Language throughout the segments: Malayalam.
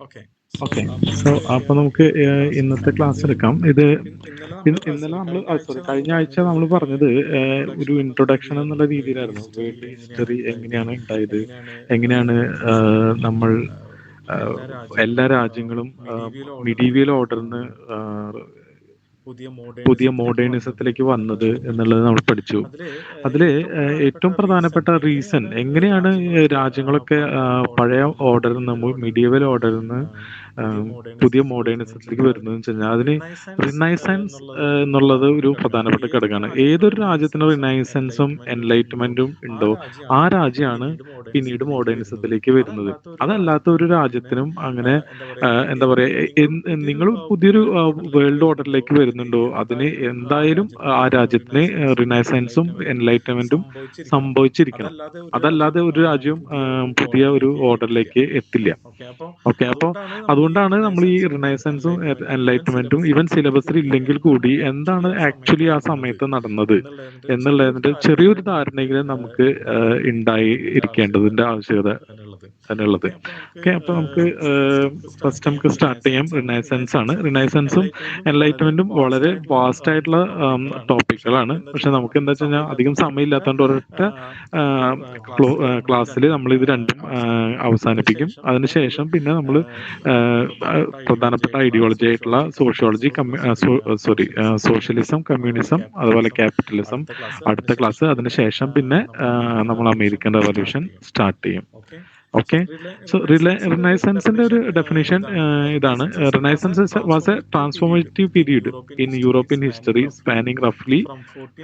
ഓക്കെ. ഓക്കെ. അപ്പൊ സോ നമുക്ക് അപ്പോൾ നമുക്ക് ക്ലാസ് എടുക്കാം. ഇന്നത്തെ ക്ലാസ് എടുക്കാം. ഇത് ഇന്നലെ നമ്മൾ ഇന്നലെ സോറി നമ്മൾ കഴിഞ്ഞ ആഴ്ച സോറി നമ്മൾ കഴിഞ്ഞ ആഴ്ച പറഞ്ഞത് നമ്മൾ പറഞ്ഞത് ഒരു ഇൻട്രൊഡക്ഷൻ എന്നുള്ള ഇൻട്രൊഡക്ഷൻ രീതിയിലായിരുന്നു. എന്നുള്ള വേൾഡ് രീതിയിലായിരുന്നു. ഹിസ്റ്ററി വേൾഡ് എങ്ങനെയാണ് ഹിസ്റ്ററി ഉണ്ടായത്, എങ്ങനെയാണ് ഉണ്ടായത്, എങ്ങനെയാണ് എങ്ങനെയാണ് നമ്മൾ ആഹ്, ആഹ്, എല്ലാ എല്ലാ രാജ്യങ്ങളും രാജ്യങ്ങളും മിഡീവിയൽ ഓർഡറിന്ന് മിഡീവിയൽ ഓർഡറിന്ന് പുതിയ പുതിയ മോഡേണിസത്തിലേക്ക് വന്നത് മോഡേണിസത്തിലേക്ക് എന്നുള്ളത് വന്നത് നമ്മൾ പഠിച്ചു. എന്നുള്ളത് നമ്മൾ പഠിച്ചു. അതിൽ അതിൽ ഏറ്റവും പ്രധാനപ്പെട്ട ഏറ്റവും റീസൺ പ്രധാനപ്പെട്ട റീസൺ എങ്ങനെയാണ് എങ്ങനെയാണ് രാജ്യങ്ങളൊക്കെ രാജ്യങ്ങളൊക്കെ പഴയ പഴയ ഓർഡറിൽ നിന്ന് ഓർഡറിൽ മിഡീവിയൽ നിന്ന് ഓർഡറിൽ നിന്ന് മിഡീവൽ ഓർഡറിൽ നിന്ന് പുതിയ പുതിയ മോഡേണിസത്തിലേക്ക് വരുന്നതെന്ന് വെച്ച് മോഡേണിസത്തിലേക്ക് കഴിഞ്ഞാൽ അതിന് വരുന്നതെന്ന് വെച്ച് കഴിഞ്ഞാൽ അതിന് റിനൈസൻസ് റിനൈസൻസ് എന്നുള്ളത് ഒരു എന്നുള്ളത് പ്രധാനപ്പെട്ട ഒരു ഘടകമാണ്. പ്രധാനപ്പെട്ട ഏതൊരു ഘടകമാണ്. രാജ്യത്തിന് ഏതൊരു രാജ്യത്തിന് റിനൈസൻസും റിനൈസൻസും എൻലൈറ്റ്മെന്റും ഉണ്ടോ എൻലൈറ്റ്മെന്റും ആ ഉണ്ടോ ആ രാജ്യമാണ് രാജ്യമാണ് പിന്നീട് പിന്നീട് മോഡേണിസത്തിലേക്ക് വരുന്നത്. മോഡേണിസത്തിലേക്ക് വരുന്നത്. അതല്ലാത്ത ഒരു അതല്ലാത്ത ഒരു രാജ്യത്തിനും അങ്ങനെ രാജ്യത്തിനും അങ്ങനെ എന്താ പറയാ, എന്താ പറയുക, നിങ്ങളൊരു പുതിയൊരു നിങ്ങൾ പുതിയൊരു വേൾഡ് ഓർഡറിലേക്ക് വേൾഡ് വരുന്നുണ്ടോ ഓർഡറിലേക്ക് അതിന് വരുന്നുണ്ടോ അതിന് എന്തായാലും ആ എന്തായാലും ആ രാജ്യത്തിന് രാജ്യത്തിന് റിനൈസൻസും റിനൈസൻസും എൻലൈറ്റ്മെന്റും എൻലൈറ്റ്മെന്റും സംഭവിച്ചിരിക്കണം. സംഭവിച്ചിരിക്കണം. അതല്ലാതെ ഒരു രാജ്യം അതല്ലാതെ ഒരു രാജ്യം പുതിയ ഒരു പുതിയ ഒരു ഓർഡറിലേക്ക് എത്തില്ല. ഓർഡറിലേക്ക് എത്തില്ല. ഓക്കെ. അപ്പോൾ ഓക്കെ. അപ്പോൾ അതുകൊണ്ടാണ് നമ്മൾ ഈ അതുകൊണ്ടാണ് നമ്മൾ ഈ റിനൈസൻസും റിനൈസൻസും എൻലൈറ്റ്മെന്റും ഈവൻ എൻലൈറ്റ്മെന്റും സിലബസിൽ ഈവൻ ഇല്ലെങ്കിൽ സിലബസിൽ കൂടി ഇല്ലെങ്കിൽ കൂടി എന്താണ് ആക്ച്വലി എന്താണ് ആ സമയത്ത് ആക്ച്വലി ആ നടന്നത് സമയത്ത് നടന്നത് എന്നുള്ളതിന്റെ ചെറിയൊരു എന്നുള്ളതിന്റെ ചെറിയൊരു ധാരണയെങ്കിലും നമുക്ക് ധാരണയെങ്കിലും നമുക്ക് ഉണ്ടായിരിക്കേണ്ടതിന്റെ ആവശ്യകത ഇരിക്കേണ്ടതിന്റെ ആവശ്യകത തന്നെയുള്ളത്. തന്നെയുള്ളത്. ഓക്കെ. അപ്പോൾ നമുക്ക് ഓക്കെ. അപ്പോൾ നമുക്ക് സ്റ്റാർട്ട് ഫസ്റ്റ് ചെയ്യാം. നമുക്ക് സ്റ്റാർട്ട് ചെയ്യാം. റിനൈസൻസ് ആണ്. റിനൈസൻസ് ആണ്. റിനൈസൻസും റിനൈസൻസും എൻലൈറ്റ്മെന്റും വളരെ എൻലൈറ്റ്മെന്റും വാസ്റ്റ് വളരെ ആയിട്ടുള്ള വാസ്റ്റ് ആയിട്ടുള്ള ടോപ്പിക്കുകളാണ്. പക്ഷെ ടോപ്പിക്കുകളാണ്. നമുക്ക് എന്താ വെച്ച് പക്ഷെ കഴിഞ്ഞാൽ നമുക്ക് എന്താ അധികം വെച്ച് കഴിഞ്ഞാൽ അധികം സമയമില്ലാത്തതുകൊണ്ട് ഒരൊറ്റ സമയമില്ലാത്തതുകൊണ്ട് ഒരൊറ്റ ക്ലാസ്സിൽ നമ്മൾ ഇത് ക്ലാസ്സിൽ രണ്ടും നമ്മൾ ഇത് രണ്ടും അവസാനിപ്പിക്കും. അവസാനിപ്പിക്കും. അതിനുശേഷം പിന്നെ നമ്മൾ അതിനുശേഷം പിന്നെ നമ്മൾ പ്രധാനപ്പെട്ട ഐഡിയോളജി പ്രധാനപ്പെട്ട ആയിട്ടുള്ള ഐഡിയോളജി ആയിട്ടുള്ള സോഷ്യോളജി, സോഷ്യോളജി, സോഷ്യലിസം, സോഷ്യലിസം, അതുപോലെ കമ്മ്യൂണിസം, അതുപോലെ ക്യാപിറ്റലിസം ക്യാപിറ്റലിസം അടുത്ത ക്ലാസ്. അടുത്ത ക്ലാസ്. അതിനുശേഷം പിന്നെ അതിനുശേഷം പിന്നെ നമ്മൾ അമേരിക്കൻ നമ്മൾ റവല്യൂഷൻ അമേരിക്കൻ സ്റ്റാർട്ട് റവല്യൂഷൻ ചെയ്യും. സ്റ്റാർട്ട് ചെയ്യും. ഓക്കെ. So okay. സോ റിനൈസൻസിന്റെ ഒരു റിനൈസൻസിന്റെ ഒരു ഡെഫിനേഷൻ ഡെഫിനേഷൻ ഇതാണ്. ഇതാണ്. Renaissance was a renaissance was a transformative period transformative in period European in history European history spanning റഫ്ലി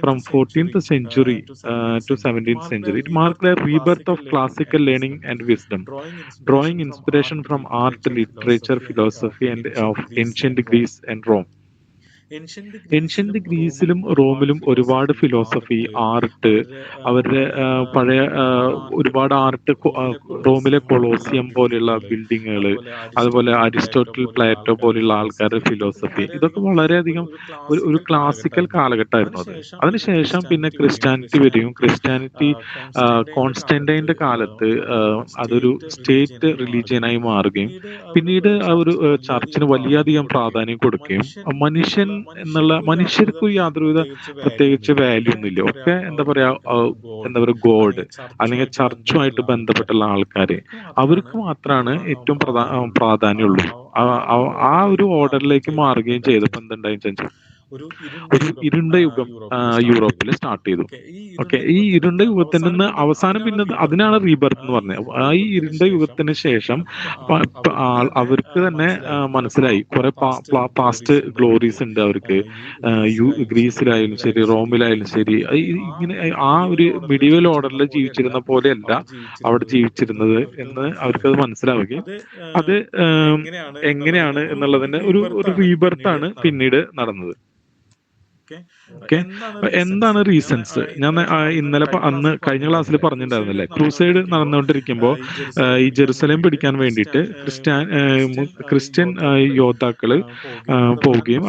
from from 14th century 14th century to 17th to century. It 17th marked a century. It marked rebirth the of rebirth of classical learning classical and learning wisdom, and wisdom, drawing drawing inspiration from inspiration art, from art, literature, literature, philosophy, and philosophy, and of ancient Greece ancient and Rome. Greece and Rome. Ancient ഗ്രീസിലും ഏൻഷ്യന്റ് ഗ്രീസിലും റോമിലും ഒരുപാട് റോമിലും ഒരുപാട് ഫിലോസഫി, ഫിലോസഫി, ആർട്ട്, ആർട്ട്, അവരുടെ അവരുടെ പഴയ പഴയ ഒരുപാട് ആർട്ട്, ഒരുപാട് ആർട്ട്, റോമിലെ റോമിലെ കൊളോസിയം പോലെയുള്ള കൊളോസിയം പോലെയുള്ള ബിൽഡിങ്ങുകൾ, ബിൽഡിങ്ങുകൾ, അതുപോലെ അതുപോലെ അരിസ്റ്റോട്ടിൽ, പ്ലേറ്റോ അരിസ്റ്റോട്ടിൽ, പോലെയുള്ള പ്ലാറ്റോ ആൾക്കാരുടെ പോലെയുള്ള ആൾക്കാരുടെ ഫിലോസഫി, ഇതൊക്കെ ഫിലോസഫി, ഇതൊക്കെ വളരെയധികം വളരെയധികം ഒരു ഒരു ക്ലാസിക്കൽ ക്ലാസിക്കൽ കാലഘട്ടമായിരുന്നു. കാലഘട്ടമായിരുന്നു അത്. അതിനുശേഷം പിന്നെ അതിനുശേഷം പിന്നെ ക്രിസ്ത്യാനിറ്റി വരും. ക്രിസ്ത്യാനിറ്റി വരും. ക്രിസ്ത്യാനിറ്റി കോൺസ്റ്റന്റൈൻ്റെ കാലത്ത് കാലത്ത് അതൊരു അതൊരു സ്റ്റേറ്റ് സ്റ്റേറ്റ് റിലീജിയനായി മാറുകയും റിലീജിയനായി മാറുകയും പിന്നീട് ആ ഒരു പിന്നീട് ആ ഒരു ചർച്ചിന് ചർച്ചിന് വലിയധികം പ്രാധാന്യം വലിയധികം കൊടുക്കുകയും പ്രാധാന്യം കൊടുക്കുകയും മനുഷ്യൻ മനുഷ്യൻ എന്നുള്ള മനുഷ്യർക്ക് യാതൊരുവിധ മനുഷ്യർക്ക് യാതൊരുവിധ പ്രത്യേകിച്ച് വാല്യൂ പ്രത്യേകിച്ച് ഒന്നുമില്ല. വാല്യൂ ഒക്കെ ഒന്നുമില്ല. എന്താ പറയാ, ഒക്കെ എന്താ പറയാ, എന്താ പറയുക, ഗോഡ് അല്ലെങ്കിൽ അല്ലെങ്കിൽ ചർച്ചുമായിട്ട് ബന്ധപ്പെട്ടുള്ള ചർച്ചുമായിട്ട് ആൾക്കാർ, ബന്ധപ്പെട്ടുള്ള ആൾക്കാർ, അവർക്ക് മാത്രമാണ് അവർക്ക് ഏറ്റവും മാത്രമാണ് ഏറ്റവും പ്രാധാന്യമുള്ളൂ. പ്രാധാന്യമുള്ളൂ. ആ ഒരു ആ ഒരു ഓർഡറിലേക്ക് മാറുകയും ഓർഡറിലേക്ക് ചെയ്തപ്പോൾ മാറുകയും എന്തുണ്ടായി ചെയ്തപ്പോൾ വെച്ചാൽ എന്തുണ്ടായി വെച്ചാൽ ഒരു ഇരുണ്ട ഒരു യുഗം ഇരുണ്ട യുഗം യൂറോപ്പിൽ സ്റ്റാർട്ട് ചെയ്തു. യൂറോപ്പിൽ സ്റ്റാർട്ട് ചെയ്തു. ഓക്കെ. ഈ ഓക്കെ. ഇരുണ്ട ഈ യുഗത്തിൽ ഇരുണ്ട നിന്ന് യുഗത്തിൽ അവസാനം നിന്ന് പിന്നെ അവസാനം അതിനാണ് പിന്നെ റീബർത്ത് എന്ന് അതിനാണ് പറഞ്ഞത്. റീബർത്ത് എന്ന് ഈ പറഞ്ഞത്. ഇരുണ്ട ആ ഈ യുഗത്തിന് ഇരുണ്ട ശേഷം യുഗത്തിന് ശേഷം അവർക്ക് തന്നെ അവർക്ക് തന്നെ മനസ്സിലായി കുറെ മനസ്സിലായി കുറെ പാസ്റ്റ് പാസ്റ്റ് ഗ്ലോറീസ് ഉണ്ട് അവർക്ക്. ഗ്ലോറീസ് ഉണ്ട് അവർക്ക്. ഗ്രീസിലായാലും ശരി, ഗ്രീസിലായാലും ശരി, റോമിലായാലും ശരി, റോമിലായാലും ശരി. ആ ഇങ്ങനെ ഒരു ആ മിഡീവൽ ഒരു ഓർഡറിൽ മിഡീവൽ ജീവിച്ചിരുന്ന ഓർഡറിൽ പോലെയല്ല ജീവിച്ചിരുന്ന പോലെയല്ല അവിടെ അവിടെ ജീവിച്ചിരുന്നത് എന്ന് ജീവിച്ചിരുന്നത് അവർക്ക് എന്ന് അവർക്കത് മനസ്സിലാവുകയും മനസ്സിലാവുകയും അത് അത് എങ്ങനെയാണ് എന്നുള്ളതിന്റെ എങ്ങനെയാണ് ഒരു എന്നുള്ളതിന്റെ ഒരു റീബർത്താണ് റീബർത്ത് പിന്നീട് ആണ് നടന്നത്. പിന്നീട് നടന്നത്. ഓക്കെ. ഓക്കെ. എന്താണ് എന്താണ് റീസൺസ്? ഞാൻ റീസൺസ്? ഞാൻ ഇന്നലെ കഴിഞ്ഞ അന്ന് ക്ലാസ്സിൽ കഴിഞ്ഞ ക്ലാസ്സിൽ പറഞ്ഞിട്ടുണ്ടായിരുന്നില്ലേ, ക്രൂസൈഡ് പറഞ്ഞിട്ടുണ്ടായിരുന്നില്ലേ, ക്രൂസൈഡ് നടന്നുകൊണ്ടിരിക്കുമ്പോൾ നടന്നുകൊണ്ടിരിക്കുമ്പോൾ ഈ ജെറുസലേം ഈ പിടിക്കാൻ ജെറുസലേം വേണ്ടിയിട്ട് പിടിക്കാൻ വേണ്ടിയിട്ട് ക്രിസ്ത്യൻ ക്രിസ്ത്യൻ യോദ്ധാക്കള് യോദ്ധാക്കള്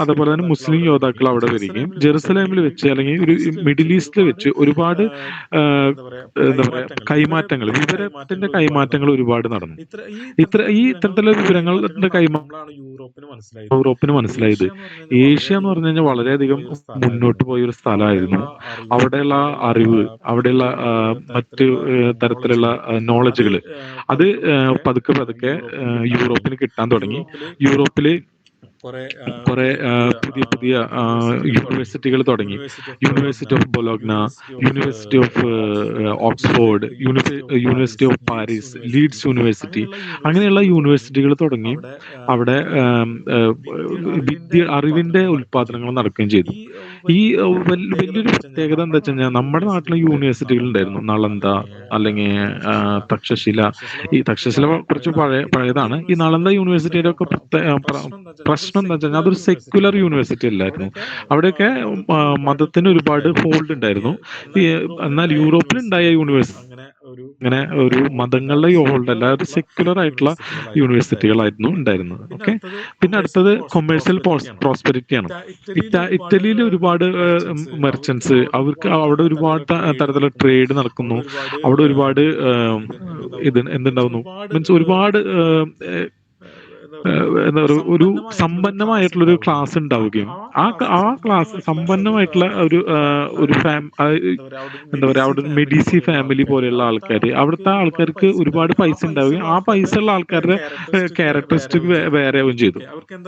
അതുപോലെ തന്നെ പോവുകയും മുസ്ലിം അതുപോലെ തന്നെ യോദ്ധാക്കൾ മുസ്ലിം അവിടെ യോദ്ധാക്കൾ വരികയും അവിടെ വരികയും ജെറുസലേമിൽ വെച്ച് അല്ലെങ്കിൽ ജെറുസലേമിൽ ഒരു വെച്ച് അല്ലെങ്കിൽ മിഡിൽ ഒരു ഈസ്റ്റിൽ വെച്ച് മിഡിൽ ഈസ്റ്റിൽ ഒരുപാട് വെച്ച് ഒരുപാട് എന്താ പറയാ എന്താ പറയാ, കൈമാറ്റങ്ങൾ, വിവരത്തിന്റെ ഒരുപാട് കൈമാറ്റങ്ങൾ നടന്നു. ഒരുപാട് നടന്നു. ഈ ഇത്തരത്തിലുള്ള ഇത്തരത്തിലുള്ള കൈമാറ്റങ്ങൾ വിവരങ്ങളുടെ നടക്കുമ്പോഴാണ് യൂറോപ്പിന് മനസ്സിലായത് ഏഷ്യ എന്ന് പറഞ്ഞു കഴിഞ്ഞാൽ ഏഷ്യ എന്ന് വളരെയധികം പറഞ്ഞു കഴിഞ്ഞാൽ മുന്നോട്ട് വളരെയധികം പോയ ഒരു സ്ഥലമായിരുന്നു. മുന്നോട്ട് പോയ ഒരു അവിടെയുള്ള സ്ഥലമായിരുന്നു. അറിവ്, അവിടെയുള്ള അവിടെയുള്ള അറിവ്, അവിടെയുള്ള മറ്റ് മറ്റ് തരത്തിലുള്ള തരത്തിലുള്ള നോളജുകൾ, അത് നോളജുകൾ, അത് പതുക്കെ പതുക്കെ പതുക്കെ പതുക്കെ യൂറോപ്പിന് കിട്ടാൻ തുടങ്ങി. യൂറോപ്പിന് കിട്ടാൻ തുടങ്ങി. യൂറോപ്പില് യൂറോപ്പില് കുറെ കുറെ പുതിയ പുതിയ പുതിയ പുതിയ യൂണിവേഴ്സിറ്റികൾ തുടങ്ങി. യൂണിവേഴ്സിറ്റികൾ തുടങ്ങി. University of Bologna, university of Bologna, university of university of Oxford, Oxford, university of university Paris, of Leeds Paris, university, Leeds university, അങ്ങനെയുള്ള അങ്ങനെയുള്ള യൂണിവേഴ്സിറ്റികൾ തുടങ്ങി. യൂണിവേഴ്സിറ്റികൾ തുടങ്ങി. അവിടെ അവിടെ അറിവിന്റെ അറിവിന്റെ ഉൽപാദനങ്ങൾ നടക്കുകയും ചെയ്തു. ഉൽപാദനങ്ങൾ നടക്കുകയും ചെയ്തു. ഈ ഈ വലിയൊരു പ്രത്യേകത വലിയൊരു എന്താ വെച്ച് കഴിഞ്ഞാൽ പ്രത്യേകത എന്താ നമ്മുടെ വെച്ച് കഴിഞ്ഞാൽ നാട്ടിലെ നമ്മുടെ നാട്ടിലെ യൂണിവേഴ്സിറ്റികൾ യൂണിവേഴ്സിറ്റികൾ നളന്ദ, ഉണ്ടായിരുന്നു. നളന്ദ അല്ലെങ്കിൽ അല്ലെങ്കിൽ തക്ഷശില. തക്ഷശില. ഈ കുറച്ച് തക്ഷശില കുറച്ച് പഴയതാണ്. ഈ നളന്ദ പഴയതാണ്. ഈ നളന്ദ യൂണിവേഴ്സിറ്റിയുടെ യൂണിവേഴ്സിറ്റിയുടെ ഒക്കെ പ്രശ്നം എന്താ വെച്ചാൽ അതൊരു പ്രശ്നം എന്താ വെച്ചാൽ സെക്യുലർ അതൊരു യൂണിവേഴ്സിറ്റി സെക്യുലർ അല്ലായിരുന്നു. യൂണിവേഴ്സിറ്റി അല്ലായിരുന്നു. അവിടെയൊക്കെ അവിടെയൊക്കെ മതത്തിന് ഒരുപാട് മതത്തിന് ഹോൾഡ് ഒരുപാട് ഉണ്ടായിരുന്നു. ഹോൾഡ് ഉണ്ടായിരുന്നു. എന്നാൽ എന്നാൽ യൂറോപ്പിലുണ്ടായ യൂറോപ്പിലുണ്ടായ യൂണിവേഴ്സിറ്റികൾക്ക് യൂണിവേഴ്സിറ്റി അങ്ങനെ ഒരു അങ്ങനെ ഒരു മതങ്ങളുടെ ഹോൾഡ് അല്ല, മതങ്ങളുടെ ഹോൾഡ് സെക്യുലർ അല്ല, ഒരു ആയിട്ടുള്ള സെക്യുലർ ആയിട്ടുള്ള യൂണിവേഴ്സിറ്റികളായിരുന്നു ഉണ്ടായിരുന്നത്. യൂണിവേഴ്സിറ്റികളായിരുന്നു ഉണ്ടായിരുന്നത്. പിന്നെ ഓക്കെ. അടുത്തത് പിന്നെ കൊമേഴ്സ്യൽ അടുത്തത് കൊമേഴ്സ്യൽ പ്രോസ്പെരിറ്റി ആണ്. പ്രോസ്പെരിറ്റിയാണ്. ഇറ്റലിയിൽ ഒരുപാട് ഇറ്റലിയിൽ ഒരുപാട് മെർച്ചൻസ്, അവർക്ക് മെർച്ചൻസ്, അവിടെ അവർക്ക് ഒരുപാട് അവിടെ ഒരുപാട് തരത്തിലുള്ള ട്രേഡ് തരത്തിലുള്ള നടക്കുന്നു. ട്രേഡ് നടക്കുന്നു. അവിടെ ഒരുപാട് അവിടെ ഒരുപാട് എന്തുണ്ടാവുന്നു, മീൻസ് എന്തുണ്ടാവുന്നു, ഒരുപാട് മീൻസ് ഒരുപാട് എന്താ പറയുക, ഒരു സമ്പന്നമായിട്ടുള്ളൊരു ക്ലാസ് ഉണ്ടാവുകയും ആ ക്ലാസ് സമ്പന്നമായിട്ടുള്ള ഒരു എന്താ പറയുക, അവിടെ മെഡിസി ഫാമിലി പോലെയുള്ള ആൾക്കാർ, അവിടുത്തെ ആൾക്കാർക്ക് ഒരുപാട് പൈസ ഉണ്ടാവുകയും ആ പൈസ ഉള്ള ആൾക്കാരുടെ ക്യാരക്ടറിസ്റ്റിക് വേറെ ആവുകയും ചെയ്തു.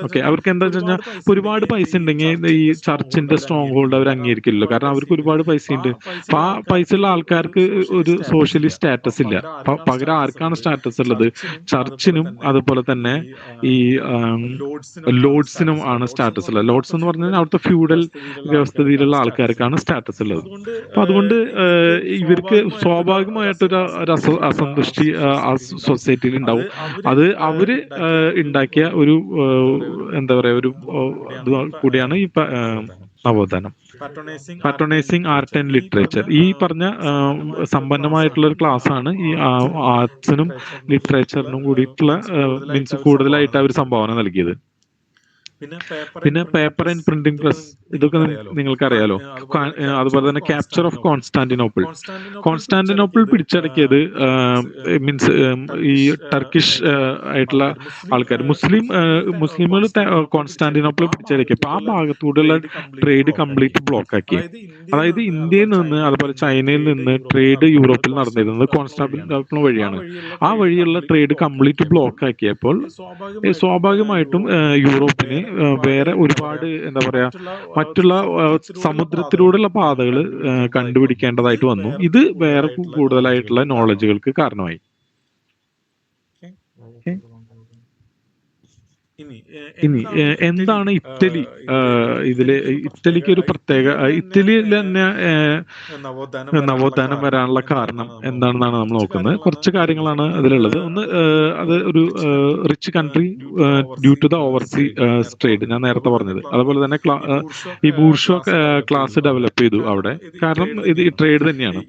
ഓക്കെ, അവർക്ക് എന്താ വെച്ച് കഴിഞ്ഞാൽ ഒരുപാട് പൈസ ഉണ്ടെങ്കിൽ ഈ ചർച്ചിന്റെ സ്ട്രോങ് ഹോൾഡ് അവർ അംഗീകരിക്കില്ലല്ലോ, കാരണം അവർക്ക് ഒരുപാട് പൈസ ഉണ്ട്. അപ്പൊ ആ പൈസ ഉള്ള ആൾക്കാർക്ക് ഒരു സോഷ്യലി സ്റ്റാറ്റസ് ഇല്ല. പകരം ആർക്കാണ് സ്റ്റാറ്റസ് ഉള്ളത്? ചർച്ചിനും അതുപോലെ തന്നെ ഈ ലോഡ്സിനും ആണ് സ്റ്റാറ്റസ് ഉള്ളത്. ലോഡ്സ് എന്ന് പറഞ്ഞാൽ അവിടുത്തെ ഫ്യൂഡൽ വ്യവസ്ഥയിലുള്ള ആൾക്കാർക്കാണ് സ്റ്റാറ്റസ് ഉള്ളത്. അപ്പൊ അതുകൊണ്ട് ഇവർക്ക് സ്വാഭാവികമായിട്ടൊരു അസന്തുഷ്ടി സൊസൈറ്റിയിൽ ഉണ്ടാവും. അത് അവര് ഉണ്ടാക്കിയ ഒരു എന്താ പറയാ, ഒരു ഇത് കൂടിയാണ് ഈ നവോത്ഥാനം. പാട്രോണൈസിങ് ആർട്ട് ആൻഡ് ലിറ്ററേച്ചർ, ഈ പറഞ്ഞ സമ്പന്നമായിട്ടുള്ള ഒരു ക്ലാസ് ആണ് ഈ ആർട്സിനും ലിറ്ററേച്ചറിനും കൂടിയിട്ടുള്ള മീൻസ് കൂടുതലായിട്ട് അവർ സംഭാവന നൽകിയത്. പിന്നെ പേപ്പർ ആൻഡ് പ്രിന്റിംഗ് പ്രസ്, ഇതൊക്കെ നിങ്ങൾക്ക് അറിയാലോ. അതുപോലെ തന്നെ ക്യാപ്ചർ ഓഫ് കോൺസ്റ്റാന്റിനോപ്പിൾ പിടിച്ചടക്കിയത് മീൻസ് ഈ ടർക്കിഷ് ആയിട്ടുള്ള ആൾക്കാർ, മുസ്ലിമുകൾ കോൺസ്റ്റാന്റിനോപ്പിൾ പിടിച്ചടക്കിയപ്പോൾ ആ ഭാഗത്തൂടെയുള്ള ട്രേഡ് കംപ്ലീറ്റ് ബ്ലോക്ക് ആക്കി. അതായത് ഇന്ത്യയിൽ നിന്ന് അതുപോലെ ചൈനയിൽ നിന്ന് ട്രേഡ് യൂറോപ്പിൽ നടന്നിരുന്നത് കോൺസ്റ്റാന്റിനോപ്പിൾ വഴിയാണ്. ആ വഴിയുള്ള ട്രേഡ് കംപ്ലീറ്റ് ബ്ലോക്ക് ആക്കിയപ്പോൾ സ്വാഭാവികമായിട്ടും യൂറോപ്പിന് വേറെ ഒരുപാട് എന്താ പറയാ, മറ്റുള്ള സമുദ്രത്തിലൂടെയുള്ള പാതകൾ കണ്ടുപിടിക്കേണ്ടതായിട്ട് വന്നു. ഇത് വേറെ കൂടുതലായിട്ടുള്ള നോളജുകൾക്ക് കാരണമായി. ഇനി എന്താണ് ഇറ്റലി? ഇറ്റലിക്ക് ഒരു പ്രത്യേക, ഇറ്റലിയിൽ തന്നെ നവോത്ഥാനം വരാനുള്ള കാരണം എന്താണെന്നാണ് നമ്മൾ നോക്കുന്നത്. കുറച്ച് കാര്യങ്ങളാണ് അതിലുള്ളത്. ഒന്ന്, അത് ഒരു rich country due to the oversea trade, ഞാൻ നേരത്തെ പറഞ്ഞത്. അതുപോലെ തന്നെ ഈ ബൂർഷ്വ ക്ലാസ് ഡെവലപ്പ് ചെയ്തു അവിടെ, കാരണം ഇത് ട്രേഡ് തന്നെയാണ്.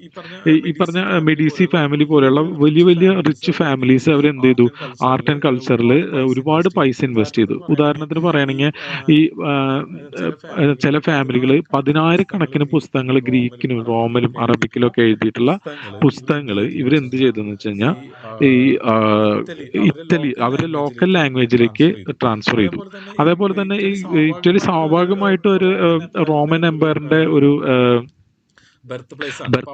ഈ പറഞ്ഞ മെഡീസി ഫാമിലി പോലെയുള്ള വലിയ വലിയ റിച്ച് ഫാമിലീസ് അവരെന്ത് ചെയ്തു, ആർട്ട് ആൻഡ് കൾച്ചറിൽ ഒരുപാട് പൈസ ഇൻവെസ്റ്റ് ചെയ്തു. ഉദാഹരണത്തിന് പറയുകയാണെങ്കിൽ ഈ ചില ഫാമിലികൾ 10,000 പുസ്തകങ്ങൾ ഗ്രീക്കിനും റോമനും അറബിക്കിലും ഒക്കെ എഴുതിയിട്ടുള്ള പുസ്തകങ്ങൾ ഇവരെന്ത് ചെയ്തെന്ന് വെച്ച് കഴിഞ്ഞാൽ ഈ ഇറ്റലി അവരുടെ ലോക്കൽ ലാംഗ്വേജിലേക്ക് ട്രാൻസ്ഫർ ചെയ്തു. അതേപോലെ തന്നെ ഈ ഇറ്റലി സ്വാഭാവികമായിട്ടും ഒരു റോമൻ എംപയറിന്റെ ഒരു ബർത്ത്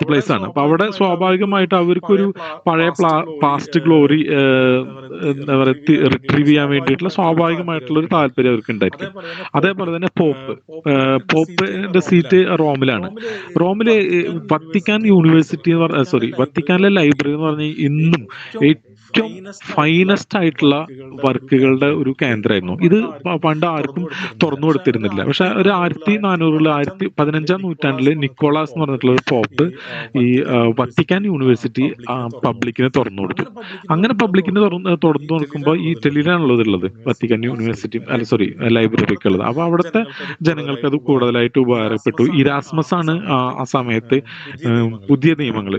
പ്ലേസ് ആണ്. അപ്പൊ അവിടെ സ്വാഭാവികമായിട്ട് അവർക്കൊരു പഴയ പാസ്റ്റ് ഗ്ലോറി എന്താ പറയുക റിട്രീവ് ചെയ്യാൻ വേണ്ടിയിട്ടുള്ള സ്വാഭാവികമായിട്ടുള്ള ഒരു താല്പര്യം അവർക്ക് ഉണ്ടായിരിക്കും. അതേപോലെ തന്നെ പോപ്പിന്റെ സീറ്റ് റോമിലാണ്. റോമില് വത്തിക്കാൻ യൂണിവേഴ്സിറ്റി വത്തിക്കാനിലെ ലൈബ്രറി എന്ന് പറഞ്ഞാൽ ഇന്നും ഏറ്റവും ഫൈനസ്റ്റ് ആയിട്ടുള്ള വർക്കുകളുടെ ഒരു കേന്ദ്രമായിരുന്നു. ഇത് പണ്ട് ആർക്കും തുറന്നു കൊടുത്തിരുന്നില്ല. പക്ഷെ ഒരു 1400 15-ാം നൂറ്റാണ്ടില് നിക്കോളാസ് എന്ന് പറഞ്ഞിട്ടുള്ള ഒരു പോപ്പ് ഈ വത്തിക്കാൻ യൂണിവേഴ്സിറ്റി പബ്ലിക്കിന് തുറന്നു കൊടുത്തു. അങ്ങനെ പബ്ലിക്കിന് തുറന്നു കൊടുക്കുമ്പോൾ ഈ ഇറ്റലിയിലാണുള്ളത് ഉള്ളത് വത്തിക്കാൻ യൂണിവേഴ്സിറ്റി ലൈബ്രറി ഒക്കെ ഉള്ളത്. അപ്പൊ അവിടുത്തെ ജനങ്ങൾക്ക് അത് കൂടുതലായിട്ട് ഉപകാരപ്പെട്ടു. ഇരാസ്മസ് ആണ് ആ സമയത്ത് പുതിയ നിയമങ്ങൾ,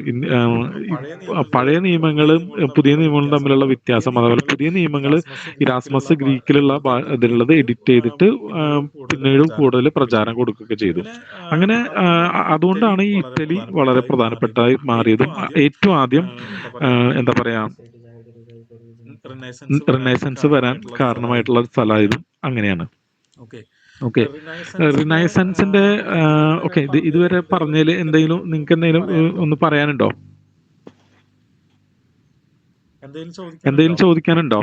പഴയ നിയമങ്ങളും പുതിയ നിയമങ്ങളും തമ്മിലുള്ള വ്യത്യാസം, അതുപോലെ പുതിയ നിയമങ്ങൾ ഇരാസ്മസ് ഗ്രീക്കിലുള്ള ഇതിലുള്ളത് എഡിറ്റ് ചെയ്തിട്ട് പിന്നീട് കൂടുതൽ പ്രചാരം കൊടുക്കുകയൊക്കെ ചെയ്തു. അങ്ങനെ അതുകൊണ്ടാണ് ഈ ഇറ്റലി വളരെ പ്രധാനപ്പെട്ടതായി മാറിയതും ഏറ്റവും ആദ്യം എന്താ പറയാ റിനൈസൻസ് വരാൻ കാരണമായിട്ടുള്ള സ്ഥലമായതും അങ്ങനെയാണ്. ഓക്കെ, റിനൈസൻസിന്റെ ഓക്കെ, ഇതുവരെ പറഞ്ഞതിൽ നിങ്ങൾക്ക് എന്തെങ്കിലും ഒന്ന് പറയാനുണ്ടോ? എന്തെങ്കിലും ചോദിക്കാനുണ്ടോ?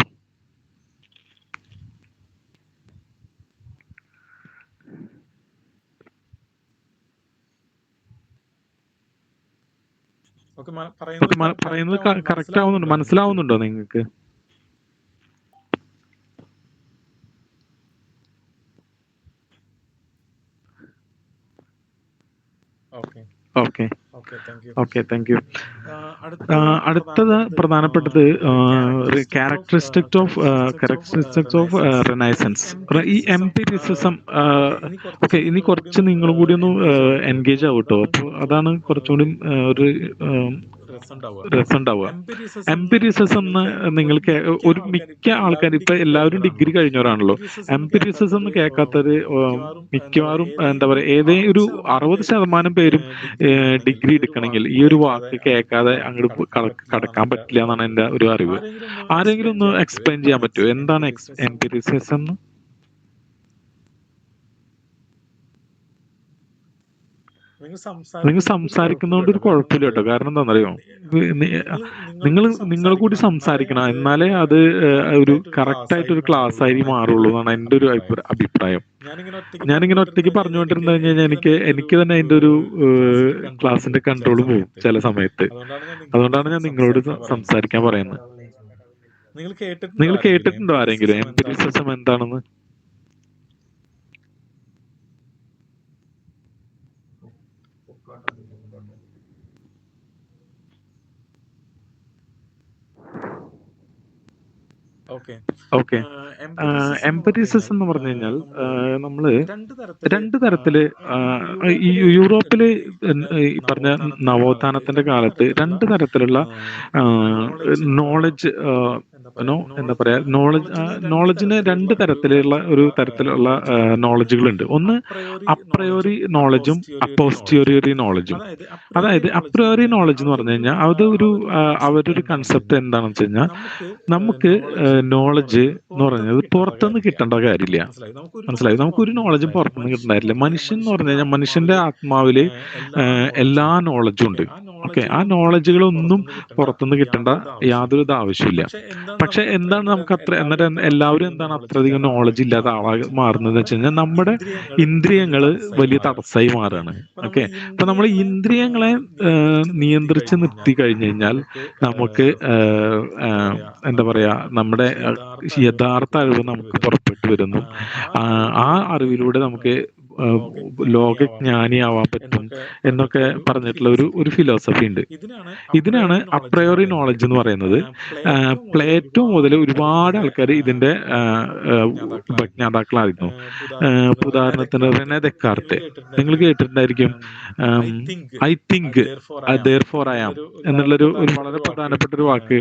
പറയുന്നത് കറക്റ്റ് ആവുന്നുണ്ടോ? മനസ്സിലാവുന്നുണ്ടോ നിങ്ങൾക്ക്? Okay, thank you. അടുത്തത് പ്രധാനപ്പെട്ടത് ക്യാരക്ടറിസ്റ്റിക്സ് ഓഫ് റിനൈസൻസ്, ഈ എംപിരിസിസം. ഓക്കെ, ഇനി കുറച്ച് നിങ്ങളും കൂടി ഒന്ന് എൻഗേജ് ആവട്ടോ. അപ്പോൾ അതാണ് കുറച്ചുകൂടി ഒരു രസമുണ്ടാവുക. എംപിരിസിസം എന്ന് നിങ്ങൾക്ക് ഒരു മിക്ക ആൾക്കാർ ഇപ്പൊ എല്ലാവരും ഡിഗ്രി കഴിഞ്ഞവരാണല്ലോ. എംപിരിസിസം എന്ന് കേൾക്കാത്തത് മിക്കവാറും എന്താ പറയാ ഏതെങ്കിലും ഒരു 60% പേരും ഡിഗ്രി എടുക്കണമെങ്കിൽ ഈ ഒരു വാക്ക് കേൾക്കാതെ അങ്ങോട്ട് കടക്കാൻ പറ്റില്ല എന്നാണ് എന്റെ ഒരു അറിവ്. ആരെങ്കിലും ഒന്ന് എക്സ്പ്ലെയിൻ ചെയ്യാൻ പറ്റുമോ എന്താണ് എംപിരിസിസം എന്ന്? നിങ്ങൾ സംസാരിക്കുന്നതുകൊണ്ട് ഒരു കുഴപ്പമില്ല കേട്ടോ. കാരണം എന്താണെന്നറിയോ, നിങ്ങൾ കൂടി സംസാരിക്കണം, എന്നാലേ അത് ഒരു കറക്റ്റ് ആയിട്ട് ഒരു ക്ലാസ് ആയി മാറുള്ളൂ എന്നാണ് എൻ്റെ ഒരു അഭിപ്രായം. ഞാനിങ്ങനെ ഒറ്റയ്ക്ക് പറഞ്ഞുകൊണ്ടിരുന്നു കഴിഞ്ഞാൽ എനിക്ക് തന്നെ അതിന്റെ ഒരു ക്ലാസിന്റെ കൺട്രോൾ പോകും ചില സമയത്ത്. അതുകൊണ്ടാണ് ഞാൻ നിങ്ങളോട് സംസാരിക്കാൻ പറയുന്നത്. നിങ്ങൾ കേട്ടിട്ടുണ്ടോ ആരെങ്കിലും എംപിരിസിസം എന്താണെന്ന്? ഓക്കെ. എംപതിസിസം എന്ന് പറഞ്ഞു കഴിഞ്ഞാൽ നമ്മള് രണ്ട് തരത്തില് ഈ യൂറോപ്പില് ഈ പറഞ്ഞ നവോത്ഥാനത്തിന്റെ കാലത്ത് രണ്ട് തരത്തിലുള്ള നോളജ് എന്താ പറയാ നോളജിന് രണ്ട് തരത്തിലുള്ള നോളജുകളുണ്ട്. ഒന്ന് അപ്രയോറി നോളജും അപ്പോസ്റ്റിയോറി നോളജും. അതായത് അപ്രയോറി നോളജ് എന്ന് പറഞ്ഞു കഴിഞ്ഞാൽ അത് അവരൊരു കൺസെപ്റ്റ് എന്താണെന്ന് വെച്ച് കഴിഞ്ഞാൽ നമുക്ക് നോളജ് എന്ന് പറയുന്നത് പുറത്തുനിന്ന് കിട്ടേണ്ട കാര്യമില്ല. മനസ്സിലായി? നമുക്കൊരു നോളജും പുറത്തുനിന്ന് കിട്ടേണ്ട. മനുഷ്യൻ എന്ന് പറഞ്ഞു കഴിഞ്ഞാൽ മനുഷ്യന്റെ ആത്മാവില് എല്ലാ നോളജും ഉണ്ട്. ഓക്കെ, ആ നോളജുകളൊന്നും പുറത്തുനിന്ന് കിട്ടേണ്ട യാതൊരു ആവശ്യമില്ല. പക്ഷെ എന്താണ് നമുക്ക് എന്നിട്ട് എല്ലാവരും എന്താണ് അത്രയധികം നോളജ് ഇല്ലാത്ത ആളായി മാറുന്നത് വെച്ച് കഴിഞ്ഞാൽ നമ്മുടെ ഇന്ദ്രിയങ്ങള് വലിയ തടസ്സമായി മാറുകയാണ്. ഓക്കെ, അപ്പൊ നമ്മൾ ഇന്ദ്രിയങ്ങളെ നിയന്ത്രിച്ച് നിർത്തി കഴിഞ്ഞു കഴിഞ്ഞാൽ നമുക്ക് എന്താ പറയാ നമ്മുടെ യഥാർത്ഥ അറിവ് നമുക്ക് പുറപ്പെട്ടു വരുന്നു. ആ അറിവിലൂടെ നമുക്ക് ലോകജ്ഞാനിയാവാൻ പറ്റും എന്നൊക്കെ പറഞ്ഞിട്ടുള്ള ഒരു ഫിലോസഫി ഉണ്ട്. ഇതിനാണ് അപ്രയോറി നോളജ് എന്ന് പറയുന്നത്. പ്ലേറ്റോ മുതൽ ഒരുപാട് ആൾക്കാർ ഇതിന്റെ ഉപജ്ഞാതാക്കളായിരുന്നു. ഉദാഹരണത്തിന് റെനെ ദെക്കാർത്തെ നിങ്ങൾ കേട്ടിട്ടുണ്ടായിരിക്കും. I think therefore I am എന്നുള്ളൊരു വളരെ പ്രധാനപ്പെട്ട ഒരു വാക്ക്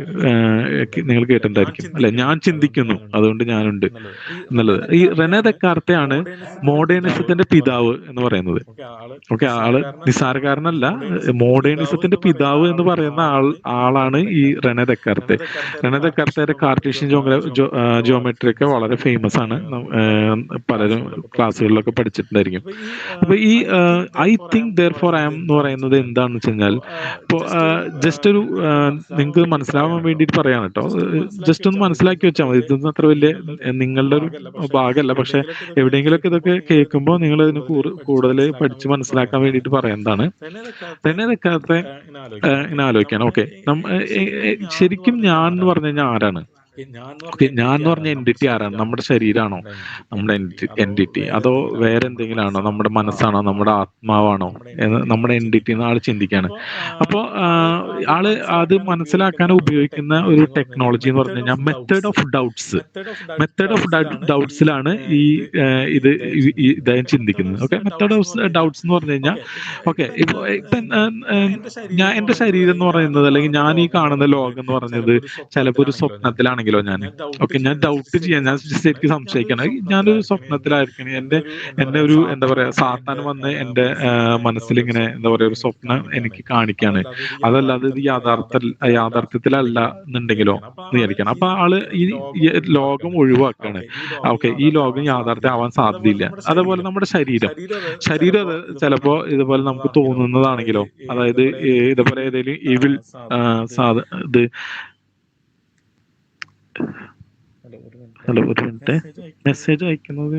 നിങ്ങൾ കേട്ടിട്ടുണ്ടായിരിക്കും അല്ലെ? ഞാൻ ചിന്തിക്കുന്നു അതുകൊണ്ട് ഞാനുണ്ട് എന്നുള്ളത്. ഈ റെനെ ദെക്കാർത്തയാണ് മോഡേണിസത്തിന്റെ പിതാവ് എന്ന് പറയുന്നത്. ഓക്കെ, ആള് നിസ്സാരക്കാരനല്ല. മോഡേണിസത്തിന്റെ പിതാവ് എന്ന് പറയുന്ന ആളാണ് ഈ റെനെ ദെക്കാർത്തെ. റെനെ ദെക്കാർത്തയുടെ കാർട്ടീഷ്യൻ ജിയോമെട്രി ഒക്കെ വളരെ ഫേമസ് ആണ്. പലരും ക്ലാസ്സുകളിലൊക്കെ പഠിച്ചിട്ടുണ്ടായിരിക്കും. അപ്പൊ ഈ I think therefore I am എന്ന് പറയുന്നത് എന്താണെന്ന് വെച്ച് കഴിഞ്ഞാൽ, ഇപ്പോ ജസ്റ്റ് ഒരു നിങ്ങൾക്ക് മനസ്സിലാവാൻ വേണ്ടിയിട്ട് പറയാൻ കേട്ടോ, ജസ്റ്റ് ഒന്ന് മനസ്സിലാക്കി വെച്ചാൽ മതി. ഇതൊന്നും അത്ര വലിയ നിങ്ങളുടെ ഒരു ഭാഗമല്ല. പക്ഷെ എവിടെയെങ്കിലുമൊക്കെ ഇതൊക്കെ കേൾക്കുമ്പോൾ നിങ്ങൾ ഇതിന് കൂടുതൽ പഠിച്ച് മനസ്സിലാക്കാൻ വേണ്ടിയിട്ട് പറയുന്നതാണ്. തന്നെ വെക്കാത്ത ഇങ്ങനെ ആലോചിക്കാൻ. ഓക്കെ, ശരിക്കും ഞാൻ എന്ന് പറഞ്ഞു കഴിഞ്ഞാൽ ആരാണ്? ഓക്കെ, ഞാൻ എന്ന് പറഞ്ഞ എൻറ്റിറ്റി ആരാണ്? നമ്മുടെ ശരീരമാണോ നമ്മുടെ എൻറ്റിറ്റി, അതോ വേറെ എന്തെങ്കിലും ആണോ? നമ്മുടെ മനസ്സാണോ? നമ്മുടെ ആത്മാവാണോ? നമ്മുടെ എൻറ്റിറ്റി എന്ന് ആള് ചിന്തിക്കാണ്. അപ്പോൾ ആള് അത് മനസ്സിലാക്കാൻ ഉപയോഗിക്കുന്ന ഒരു ടെക്നോളജി എന്ന് പറഞ്ഞു കഴിഞ്ഞാൽ മെത്തേഡ് ഓഫ് ഡൗട്ട്സിലാണ് ഇത് ഇദ്ദേഹം ചിന്തിക്കുന്നത്. ഓക്കെ, മെത്തേഡ് ഓഫ് ഡൗട്ട്സ് എന്ന് പറഞ്ഞു കഴിഞ്ഞാൽ, ഓക്കെ, ഇപ്പൊ ഞാൻ എന്റെ ശരീരം എന്ന് പറയുന്നത് അല്ലെങ്കിൽ ഞാൻ ഈ കാണുന്ന ലോകം എന്ന് പറഞ്ഞത് ചിലപ്പോൾ ഒരു സ്വപ്നത്തിലാണെങ്കിൽ ഞാൻ ഡൗട്ട് ചെയ്യാൻ, ഞാൻ ശരിക്കും സംശയിക്കണം, ഞാനൊരു സ്വപ്നത്തിലായിരിക്കണം, എന്നെ ഒരു എന്താ പറയാ സാത്താൻ വന്ന് എന്റെ മനസ്സിൽ ഇങ്ങനെ എന്താ പറയാ ഒരു സ്വപ്നം എനിക്ക് കാണിക്കാണ്, അതല്ലാതെ ഇത് യാഥാർത്ഥ്യത്തിലല്ല എന്നുണ്ടെങ്കിലോ വിചാരിക്കണം. അപ്പൊ ആള് ഈ ലോകം ഒഴിവാക്കാണ്. ഓക്കെ, ഈ ലോകം യാഥാർത്ഥ്യമാവാൻ സാധ്യതയില്ല. അതേപോലെ നമ്മുടെ ശരീരം ചിലപ്പോ ഇതുപോലെ നമുക്ക് തോന്നുന്നതാണെങ്കിലോ, അതായത് ഇതുപോലെ ഏതെങ്കിലും ഇവിൽ ഇത് ഹലോ ഒരു മിനിറ്റ്, മെസ്സേജ് അയക്കുന്നത്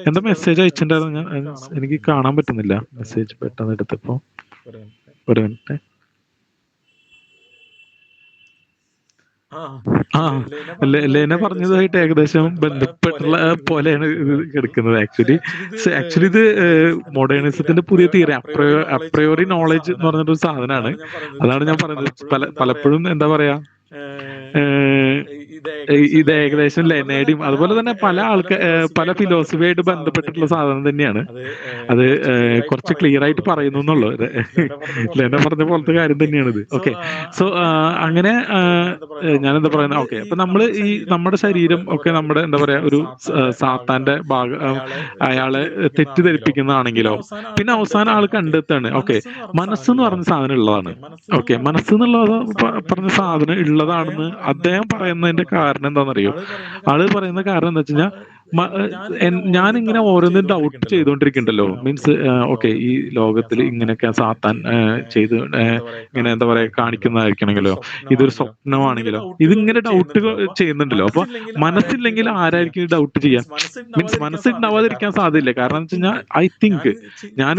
എന്താ മെസ്സേജ് അയച്ചിട്ടുണ്ടായിരുന്നു? എനിക്ക് കാണാൻ പറ്റുന്നില്ല മെസ്സേജ് പെട്ടെന്ന് എടുത്തപ്പോ. ഒരു മിനിറ്റ്. ലെന പറഞ്ഞതുമായിട്ട് ഏകദേശം ബന്ധപ്പെട്ടുള്ള പോലെയാണ് ഇത് എടുക്കുന്നത്. ആക്ച്വലി ഇത് മോഡേണിസത്തിന്റെ പുതിയ തിയറി, അപ്രയോറി നോളജ് എന്ന് പറഞ്ഞൊരു സാധനമാണ്. അതാണ് ഞാൻ പറയുന്നത്. പലപ്പോഴും എന്താ പറയാ ഇത് ഏകദേശം ലെനയുടെയും അതുപോലെ തന്നെ പല ഫിലോസഫിയായിട്ട് ബന്ധപ്പെട്ടിട്ടുള്ള സാധനം തന്നെയാണ്. അത് കുറച്ച് ക്ലിയർ ആയിട്ട് പറയുന്നു എന്നുള്ളൂ. ലെന പറഞ്ഞ പോലത്തെ കാര്യം തന്നെയാണ് ഇത്. ഓക്കെ, സോ അങ്ങനെ ഞാനെന്താ പറയുന്നത്, ഓക്കെ, അപ്പൊ നമ്മള് നമ്മുടെ ശരീരം ഒക്കെ നമ്മുടെ എന്താ പറയാ ഒരു സാത്താന്റെ അയാളെ തെറ്റിദ്ധരിപ്പിക്കുന്നതാണെങ്കിലോ, പിന്നെ അവസാനം ആൾ കണ്ടെത്താണ് ഓക്കെ മനസ്സെന്ന് പറഞ്ഞ സാധനം ഉള്ളതാണ്. ഓക്കെ, മനസ്സെന്നുള്ളത് പറഞ്ഞ സാധനം ഉള്ളതാണെന്ന് അദ്ദേഹം പറയുന്നതിന്റെ കാരണം എന്താണെന്നറിയോ? ആള് പറയുന്ന കാരണം എന്താ വെച്ച് കഴിഞ്ഞാൽ ഞാനിങ്ങനെ ഓരോന്നും ഡൗട്ട് ചെയ്തുകൊണ്ടിരിക്കണ്ടല്ലോ. മീൻസ് ഓക്കെ, ഈ ലോകത്തിൽ ഇങ്ങനെയൊക്കെ സാത്താൻ ചെയ്ത് ഇങ്ങനെ എന്താ പറയാ കാണിക്കുന്നതായിരിക്കണമെങ്കിലോ, ഇതൊരു സ്വപ്നമാണെങ്കിലോ, ഇതിങ്ങനെ ഡൗട്ട് ചെയ്യുന്നുണ്ടല്ലോ. അപ്പൊ മനസ്സില്ലെങ്കിൽ ആരായിരിക്കും ഡൗട്ട് ചെയ്യാൻ? മീൻസ് മനസ്സുണ്ടാവാതിരിക്കാൻ സാധ്യതയില്ല. കാരണം എന്ന് വെച്ച് കഴിഞ്ഞാൽ ഐ തിങ്ക് ഞാൻ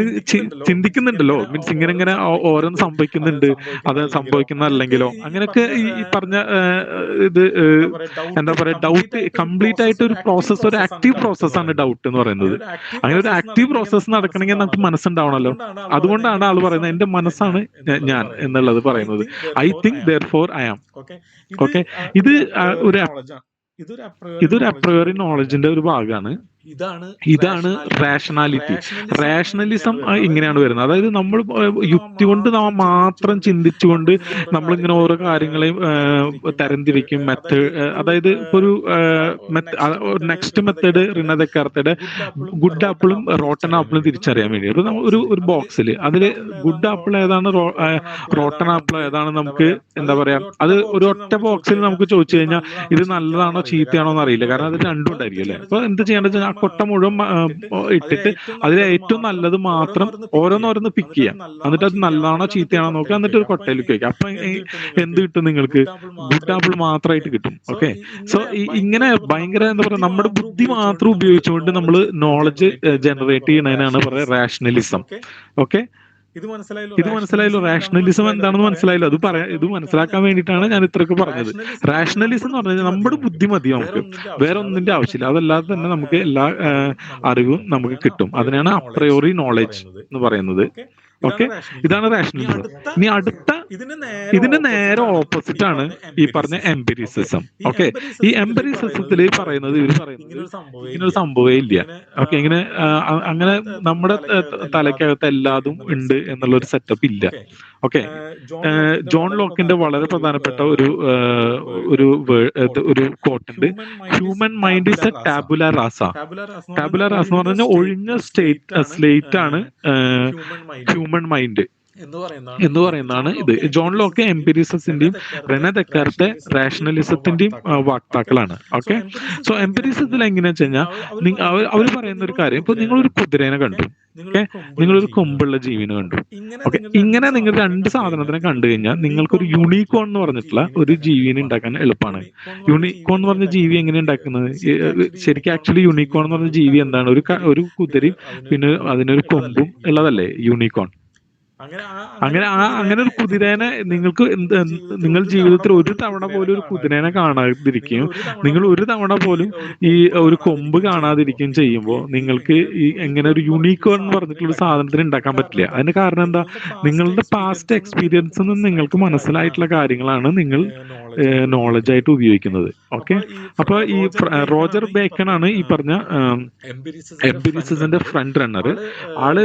ചിന്തിക്കുന്നുണ്ടല്ലോ. മീൻസ് ഇങ്ങനെ ഓരോന്ന് സംഭവിക്കുന്നുണ്ട്, അത് സംഭവിക്കുന്നതല്ലെങ്കിലോ, അങ്ങനെയൊക്കെ ഈ പറഞ്ഞ ഇത് എന്താ പറയാ ഡൗട്ട് കംപ്ലീറ്റ് ആയിട്ട് ഒരു പ്രോസസ്, ഒരു ആക്റ്റീവ് പ്രോസസ്സാണ് ഡൗട്ട് എന്ന് പറയുന്നത്. അങ്ങനെ ഒരു ആക്റ്റീവ് പ്രോസസ്സ് നടക്കണമെങ്കിൽ നമുക്ക് മനസ്സുണ്ടാവണമല്ലോ. അതുകൊണ്ടാണ് ആൾ പറയുന്നത് എന്റെ മനസ്സാണ് ഞാൻ എന്നുള്ളത് പറയുന്നത്. I think therefore I am. Okay, ഇത് ഇതൊരു അപ്രയോറി നോളജിന്റെ ഒരു ഭാഗമാണ്. ഇതാണ് റാഷണാലിറ്റി. റാഷണലിസം ഇങ്ങനെയാണ് വരുന്നത്. അതായത് നമ്മൾ യുക്തി കൊണ്ട് മാത്രം ചിന്തിച്ചുകൊണ്ട് നമ്മളിങ്ങനെ ഓരോ കാര്യങ്ങളെയും തരംതിരിക്കും. അതായത് ഇപ്പൊ ഒരു നെക്സ്റ്റ് മെത്തേഡ് റിനെ ദെക്കാർത്തയുടെ ഗുഡ് ആപ്പിളും റോട്ടൺ ആപ്പിളും തിരിച്ചറിയാൻ വേണ്ടി ഒരു ബോക്സിൽ അതിൽ ഗുഡ് ആപ്പിൾ ഏതാണ് റോട്ടൺ ആപ്പിൾ ഏതാണ് നമുക്ക് എന്താ പറയാ അത് ഒരു ഒറ്റ ബോക്സിൽ നമുക്ക് ചോദിച്ചു കഴിഞ്ഞാൽ ഇത് നല്ലതാണോ ചീത്തയാണോ എന്ന് അറിയില്ല. കാരണം അത് രണ്ടും ഉണ്ടായിരിക്കും അല്ലെ. അപ്പൊ എന്ത് ചെയ്യേണ്ടത് വെച്ചാൽ ആ കൊട്ട മുഴുവൻ ഇട്ടിട്ട് അതിൽ ഏറ്റവും നല്ലത് മാത്രം ഓരോന്നോരോന്ന് പിക്ക് ചെയ്യാം. എന്നിട്ട് അത് നല്ലതാണോ ചീത്തയാണോ നോക്കുക, എന്നിട്ട് ഒരു കൊട്ടയിലേക്ക് വയ്ക്കാം. അപ്പൊ എന്ത് കിട്ടും നിങ്ങൾക്ക്? ഗുഡ് ആപ്പിൾ മാത്രമായിട്ട് കിട്ടും. ഓക്കെ, സോ ഇങ്ങനെ ഭയങ്കര എന്താ പറയുക നമ്മുടെ ബുദ്ധി മാത്രം ഉപയോഗിച്ചുകൊണ്ട് നമ്മൾ നോളജ് ജനറേറ്റ് ചെയ്യുന്നതിനാണ് പറയുക റാഷണലിസം. ഓക്കെ, ഇത് മനസ്സിലായല്ലോ? റാഷണലിസം എന്താണെന്ന് മനസ്സിലായല്ലോ? ഇത് മനസ്സിലാക്കാൻ വേണ്ടിയിട്ടാണ് ഞാൻ ഇത്രയൊക്കെ പറഞ്ഞത്. റാഷണലിസം എന്ന് പറഞ്ഞാൽ നമ്മുടെ ബുദ്ധി മതി, നമുക്ക് വേറെ ഒന്നിന്റെ ആവശ്യമില്ല. അതല്ലാതെ തന്നെ നമുക്ക് എല്ലാ അറിവും നമുക്ക് കിട്ടും. അതിനാണ് അപ്രയോറി നോളജ് എന്ന് പറയുന്നത്. ഓക്കെ, ഇതാണ് റാഷണലിസം. ഇനി ഇതിന് നേരെ ഓപ്പോസിറ്റ് ആണ് ഈ പറഞ്ഞ എംപിരിസിസം. ഓക്കെ, ഈ എംപിരിസിസത്തിൽ പറയുന്നത് ഇങ്ങനൊരു സംഭവമേ ഇല്ല. ഓക്കെ, അങ്ങനെ നമ്മുടെ തലയ്ക്കകത്ത് എല്ലാതും ഉണ്ട് എന്നുള്ളൊരു സെറ്റപ്പ് ഇല്ല. ഓക്കെ, ജോൺ ലോക്കിന്റെ വളരെ പ്രധാനപ്പെട്ട ഒരു കോട്ട് ഉണ്ട്. Human mind is A Tabula Raza. Tabula Raza എന്ന് പറഞ്ഞാൽ ഒഴിഞ്ഞ സ്ലേറ്റ് ആണ് ഹ്യൂമൻ മൈൻഡ് എന്ന് പറയുന്നതാണ് ഇത്. ജോൺ ലോക്ക് എംപിരിസിസത്തിന്റെയും റെനെ ദെക്കാർത്തെ റാഷണലിസത്തിന്റെയും വാക്താക്കളാണ്. ഓക്കെ, സോ എംപിരിസിസത്തിൽ എങ്ങനെയാ വെച്ച് കഴിഞ്ഞാൽ അവർ പറയുന്ന ഒരു കാര്യം, ഇപ്പൊ നിങ്ങളൊരു കുതിരേനെ കണ്ടു, ഓക്കെ, നിങ്ങളൊരു കൊമ്പുള്ള ജീവിനെ കണ്ടു. ഓക്കെ, ഇങ്ങനെ നിങ്ങൾ രണ്ട് സാധനത്തിനെ കണ്ടു കഴിഞ്ഞാൽ നിങ്ങൾക്കൊരു യൂണിക്കോൺ എന്ന് പറഞ്ഞിട്ടുള്ള ഒരു ജീവിനെ ഉണ്ടാക്കാൻ എളുപ്പമാണ്. യൂണിക്കോൺ എന്ന് പറഞ്ഞ ജീവി എങ്ങനെ ഉണ്ടാക്കുന്നത്? ശരിക്കും ആക്ച്വലി യൂണിക്കോൺ എന്ന് പറഞ്ഞ ജീവി എന്താണ്? ഒരു കുതിരയും പിന്നെ അതിനൊരു കൊമ്പും ഉള്ളതല്ലേ യൂണിക്കോൺ. അങ്ങനെ ഒരു കുതിരേനെ നിങ്ങൾ ജീവിതത്തിൽ ഒരു തവണ പോലും ഒരു കുതിരേനെ കാണാതിരിക്കുകയും നിങ്ങൾ ഒരു തവണ പോലും ഈ ഒരു കൊമ്പ് കാണാതിരിക്കുകയും ചെയ്യുമ്പോൾ നിങ്ങൾക്ക് ഈ എങ്ങനെ ഒരു യൂണിക്കോൺ എന്ന് പറഞ്ഞിട്ടുള്ള ഒരു സാധനത്തിന് ഉണ്ടാക്കാൻ പറ്റില്ല. അതിന് കാരണം എന്താ? നിങ്ങളുടെ പാസ്റ്റ് എക്സ്പീരിയൻസിൽ നിന്ന് നിങ്ങൾക്ക് മനസ്സിലായിട്ടുള്ള കാര്യങ്ങളാണ് നിങ്ങൾ നോളജ് ആയിട്ട് ഉപയോഗിക്കുന്നത്. ഓക്കെ, അപ്പൊ ഈ റോജർ ബേക്കൺ ആണ് ഈ പറഞ്ഞ എംപിരിസിസത്തിന്റെ ഫ്രണ്ട് റണ്ണർ. ആള്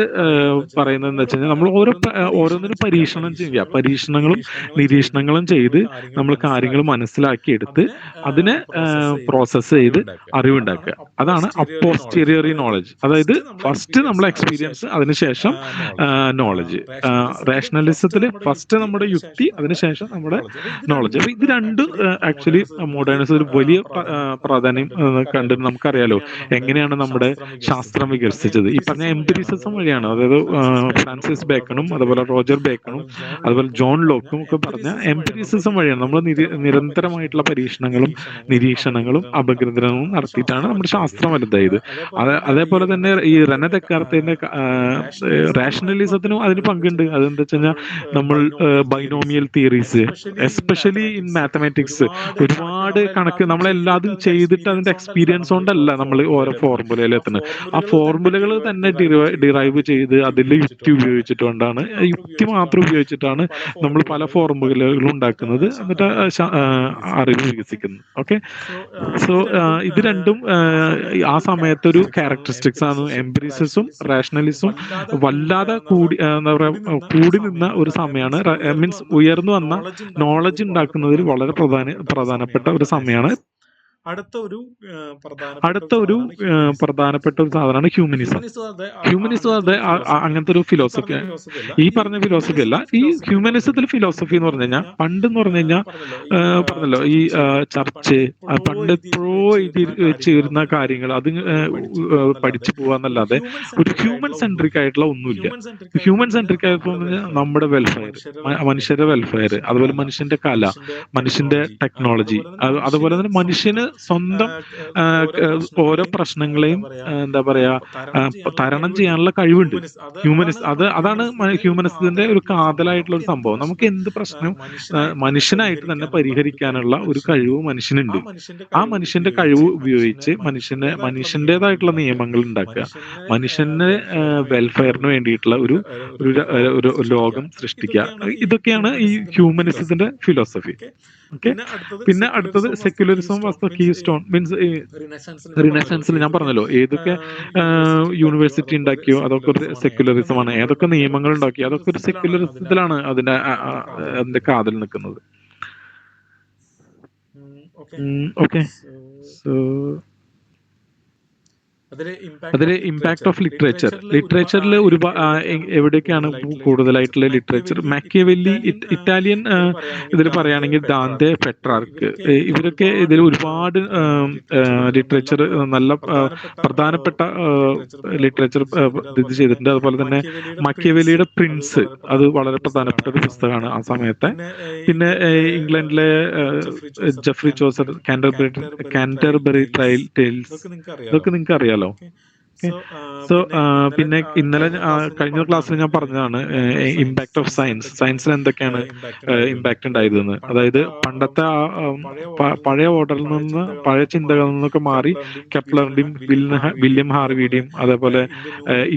പറയുന്നത് എന്താ വെച്ച് കഴിഞ്ഞാൽ നമ്മൾ ഓരോന്നിനും പരീക്ഷണങ്ങളും നിരീക്ഷണങ്ങളും ചെയ്ത് നമ്മൾ കാര്യങ്ങൾ മനസ്സിലാക്കിയെടുത്ത് അതിനെ പ്രോസസ്സ് ചെയ്ത് അറിവുണ്ടാക്കുക. അതാണ് അപ്പോസ്റ്റീരിയറി നോളജ്. അതായത് ഫസ്റ്റ് നമ്മളെ എക്സ്പീരിയൻസ്, അതിനുശേഷം നോളജ്. റാഷണലിസത്തില് ഫസ്റ്റ് നമ്മുടെ യുക്തി, അതിനുശേഷം നമ്മുടെ നോളജ്. അപ്പൊ ഇത് രണ്ടും ആക്ച്വലി മോഡേണിസം ഒരു വലിയ പ്രാധാന്യം കണ്ടിട്ട് നമുക്കറിയാലോ എങ്ങനെയാണ് നമ്മുടെ ശാസ്ത്രം വികസിച്ചത്. ഈ പറഞ്ഞ എംപിരിസിസം വഴിയാണ്. അതായത് ഫ്രാൻസിസ് ബേക്കണും അതുപോലെ റോജർ ബേക്കണും അതുപോലെ ജോൺ ലോക്കും ഒക്കെ പറഞ്ഞ എംപിരിസിസം വഴിയാണ്. നമ്മൾ നിരന്തരമായിട്ടുള്ള പരീക്ഷണങ്ങളും നിരീക്ഷണങ്ങളും അപഗ്രഥനവും നടത്തിയിട്ടാണ് നമ്മുടെ ശാസ്ത്രം വലുതായത്. അതേപോലെ തന്നെ ഈ റെനെ ദെക്കാർത്തിന്റെ റാഷണലിസത്തിനും അതിന് പങ്കുണ്ട്. അതെന്താ വെച്ച് കഴിഞ്ഞാൽ നമ്മൾ binomial theories, especially in mathematics, ഒരുപാട് കണക്ക് നമ്മളെല്ലാതും ചെയ്തിട്ട് അതിന്റെ എക്സ്പീരിയൻസ് കൊണ്ടല്ല നമ്മൾ ഓരോ ഫോർമുലയിൽ എത്തുന്നത്. ആ ഫോർമുലകൾ തന്നെ ഡിറൈവ് ചെയ്ത് അതിൽ യുക്തി ഉപയോഗിച്ചിട്ടുകൊണ്ടാണ്, യുക്തി മാത്രം ഉപയോഗിച്ചിട്ടാണ് നമ്മൾ പല ഫോർമുലകളും ഉണ്ടാക്കുന്നത്, എന്നിട്ട് അറിവ് വികസിക്കുന്നത്. ഓക്കെ, സോ ഇത് രണ്ടും ആ സമയത്ത് ഒരു ക്യാരക്ടറിസ്റ്റിക്സ് ആണ്. എംപിരിസിസും റാഷണലിസും വല്ലാതെ കൂടി എന്താ പറയുക കൂടി നിന്ന ഒരു സമയമാണ്. മീൻസ് ഉയർന്നു വന്ന നോളജ് ഉണ്ടാക്കുന്നതിൽ വളരെ പ്രധാനപ്പെട്ട ഒരു സമയമാണ്. അടുത്ത ഒരു പ്രധാനപ്പെട്ട ഒരു സാധനമാണ് ഹ്യൂമനിസം. ഹ്യൂമനിസം അതെ അങ്ങനത്തെ ഒരു ഫിലോസഫി, ഈ പറഞ്ഞ ഫിലോസഫി അല്ല. ഈ ഹ്യൂമനിസത്തിൽ ഫിലോസഫി എന്ന് പറഞ്ഞു കഴിഞ്ഞാൽ പണ്ട് എന്ന് പറഞ്ഞു കഴിഞ്ഞാൽ പറഞ്ഞല്ലോ ഈ ചർച്ച് പണ്ട് എപ്പോഴോ എഴുതി വെച്ചിരുന്ന കാര്യങ്ങൾ അത് പഠിച്ചു പോവാന്നല്ലാതെ ഒരു ഹ്യൂമൻ സെൻട്രിക് ആയിട്ടുള്ള ഒന്നുമില്ല. ഹ്യൂമൻ സെൻട്രിക് ആയിട്ടുള്ള നമ്മുടെ വെൽഫെയർ, മനുഷ്യരുടെ വെൽഫെയർ, അതുപോലെ മനുഷ്യന്റെ കല, മനുഷ്യന്റെ ടെക്നോളജി, അതുപോലെ തന്നെ മനുഷ്യന് സ്വന്തം ഓരോ പ്രശ്നങ്ങളെയും എന്താ പറയാ തരണം ചെയ്യാനുള്ള കഴിവുണ്ട്. അതാണ് ഹ്യൂമനിസത്തിന്റെ ഒരു കാതലായിട്ടുള്ള ഒരു സംഭവം. നമുക്ക് എന്ത് പ്രശ്നവും മനുഷ്യനായിട്ട് തന്നെ പരിഹരിക്കാനുള്ള ഒരു കഴിവ് മനുഷ്യനുണ്ട്. ആ മനുഷ്യന്റെ കഴിവ് ഉപയോഗിച്ച് മനുഷ്യന്റേതായിട്ടുള്ള നിയമങ്ങൾ ഉണ്ടാക്കുക, മനുഷ്യന്റെ വെൽഫെയറിന് വേണ്ടിയിട്ടുള്ള ഒരു ലോകം സൃഷ്ടിക്കുക. ഇതൊക്കെയാണ് ഈ ഹ്യൂമനിസത്തിന്റെ ഫിലോസഫി. ഓക്കെ, പിന്നെ അടുത്തത് secularism was the keystone. Means റിനസൻസിൽ ഞാൻ പറഞ്ഞല്ലോ ഏതൊക്കെ യൂണിവേഴ്സിറ്റി ഉണ്ടാക്കിയോ അതൊക്കെ ഒരു സെക്യുലറിസം ആണ്, ഏതൊക്കെ നിയമങ്ങൾ ഉണ്ടാക്കിയോ അതൊക്കെ ഒരു സെക്യുലറിസത്തിലാണ് അതിന്റെ കാതൽ നിൽക്കുന്നത്. ഓക്കെ, സോ അതിൽ ഇമ്പാക്ട് ഓഫ് ലിറ്ററേച്ചറിൽ എവിടെയൊക്കെയാണ് കൂടുതലായിട്ടുള്ള ലിറ്ററേച്ചർ? മാക്കിയവെല്ലി, ഇറ്റാലിയൻ ഇതിൽ പറയുകയാണെങ്കിൽ ദാന്തെ, പെട്രാർക്ക്, ഇവരൊക്കെ ഇതിൽ ഒരുപാട് ലിറ്ററേച്ചർ, നല്ല പ്രധാനപ്പെട്ട ലിറ്ററേച്ചർ ഇത് ചെയ്തിട്ടുണ്ട്. അതുപോലെ തന്നെ മാക്കിയവെല്ലിയുടെ പ്രിൻസ്, അത് വളരെ പ്രധാനപ്പെട്ട ഒരു പുസ്തകമാണ് ആ സമയത്തെ. പിന്നെ ഇംഗ്ലണ്ടിലെ ജെഫ്രി ചോസർ, കാന്റർബറി ടേൽസ്, ഇതൊക്കെ നിങ്ങൾക്ക് അറിയാലോ. സോ പിന്നെ ഇന്നലെ കഴിഞ്ഞ ക്ലാസ്സിൽ ഞാൻ പറഞ്ഞതാണ് ഇമ്പാക്ട് ഓഫ് സയൻസിൽ എന്തൊക്കെയാണ് ഇമ്പാക്ട് ഉണ്ടായതെന്ന്. അതായത് പണ്ടത്തെ പഴയ ഓർഡറിൽ നിന്ന്, പഴയ ചിന്തകളിൽ നിന്നൊക്കെ മാറി കെപ്ലറിന്റെയും വില്യം ഹാർവിയുടെയും അതേപോലെ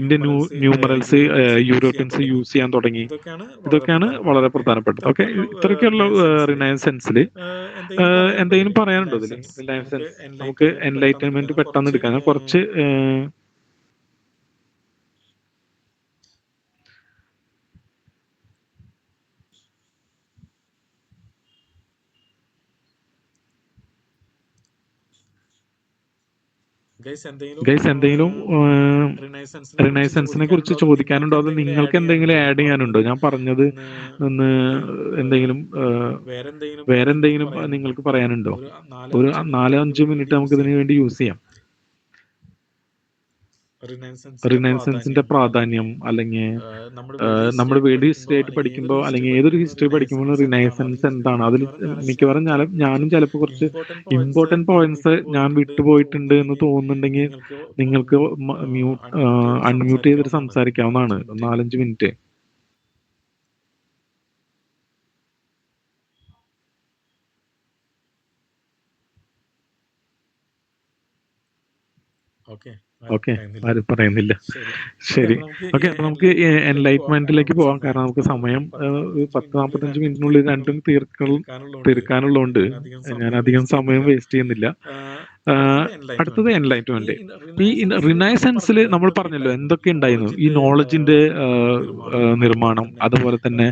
ഇന്ത്യൻ ന്യൂമറൽസ് യൂറോപ്യൻസ് യൂസ് ചെയ്യാൻ തുടങ്ങി. ഇതൊക്കെയാണ് വളരെ പ്രധാനപ്പെട്ടത്. ഓക്കെ, ഇത്രയൊക്കെയുള്ള റിനൈസൻസിൽ എന്തെങ്കിലും പറയാനുണ്ടോ ഇതിൽ? റിനൈസൻസ് നമുക്ക് എൻലൈറ്റൻമെന്റ് പെട്ടെന്ന് എടുക്കാൻ കുറച്ച് ഗൈസ് എന്തെങ്കിലും റിനൈസൻസിനെ കുറിച്ച് ചോദിക്കാനുണ്ടോ? അത് നിങ്ങൾക്ക് എന്തെങ്കിലും ആഡ് ചെയ്യാനുണ്ടോ? ഞാൻ പറഞ്ഞത് ഒന്ന് എന്തെങ്കിലും വേറെ എന്തെങ്കിലും നിങ്ങൾക്ക് പറയാനുണ്ടോ? ഒരു 4-5 മിനിറ്റ് നമുക്ക് ഇതിനു വേണ്ടി യൂസ് ചെയ്യാം. റിനൈസൻസിന്റെ പ്രാധാന്യം, അല്ലെങ്കിൽ നമ്മൾ വേൾഡ് ഹിസ്റ്ററി ആയിട്ട് പഠിക്കുമ്പോൾ അല്ലെങ്കിൽ ഏതൊരു ഹിസ്റ്ററി പഠിക്കുമ്പോൾ റിനൈസൻസ് എന്താണ്, അതിൽ മിക്കവാറും ഞാനും ചിലപ്പോൾ കുറച്ച് ഇമ്പോർട്ടൻറ്റ് പോയിന്റ്സ് ഞാൻ വിട്ടുപോയിട്ടുണ്ട് എന്ന് തോന്നുന്നുണ്ടെങ്കിൽ നിങ്ങൾക്ക് അൺമ്യൂട്ട് ചെയ്തിട്ട് സംസാരിക്കാവുന്നതാണ് 4-5 മിനിറ്റ്. ഓക്കെ, ആരും പറയുന്നില്ല. ശരി, ഓക്കെ, അപ്പൊ നമുക്ക് എൻലൈറ്റ്മെന്റിലേക്ക് പോകാം. കാരണം നമുക്ക് സമയം 10-45 മിനിറ്റിനുള്ളിൽ രണ്ടും തീർക്കാനുള്ളതുകൊണ്ട് ഞാൻ അധികം സമയം വേസ്റ്റ് ചെയ്യുന്നില്ല. അടുത്തത് എൻലൈറ്റ്മെന്റ്. ഈ റിനൈസൻസിൽ നമ്മൾ പറഞ്ഞല്ലോ എന്തൊക്കെ ഉണ്ടായിരുന്നു. ഈ നോളജിന്റെ നിർമ്മാണം, അതുപോലെ തന്നെ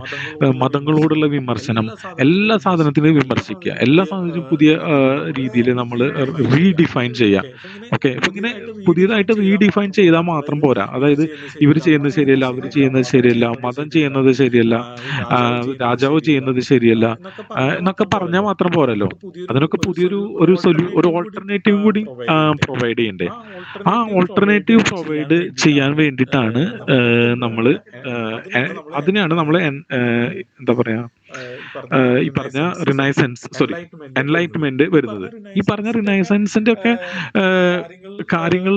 മതങ്ങളോടുള്ള വിമർശനം, എല്ലാ സാധനത്തിനും വിമർശിക്കുക, എല്ലാ സാധനത്തിനും പുതിയ രീതിയിൽ നമ്മൾ റീഡിഫൈൻ ചെയ്യുക. ഓക്കെ, അപ്പൊ ഇങ്ങനെ പുതിയതായിട്ട് റീഡിഫൈൻ ചെയ്താൽ മാത്രം പോരാ. അതായത് ഇവർ ചെയ്യുന്നത് ശരിയല്ല, അവർ ചെയ്യുന്നത് ശരിയല്ല, മതം ചെയ്യുന്നത് ശരിയല്ല, രാജാവ് ചെയ്യുന്നത് ശരിയല്ല എന്നൊക്കെ പറഞ്ഞാൽ മാത്രം പോരല്ലോ. അതിനൊക്കെ പുതിയൊരു ഒരു ഓൾട്ടർനേറ്റീവ് കൂടി പ്രൊവൈഡ് ചെയ്യണ്ടേ? ആ ഓൾട്ടർനേറ്റീവ് പ്രൊവൈഡ് ചെയ്യാൻ വേണ്ടിയിട്ടാണ് അതിനെയാണ് നമ്മൾ എന്താ പറയാ ഈ പറഞ്ഞ എൻലൈറ്റ്മെന്റ് വരുന്നത്. ഈ പറഞ്ഞ റിനൈസൻസിന്റെ ഒക്കെ കാര്യങ്ങൾ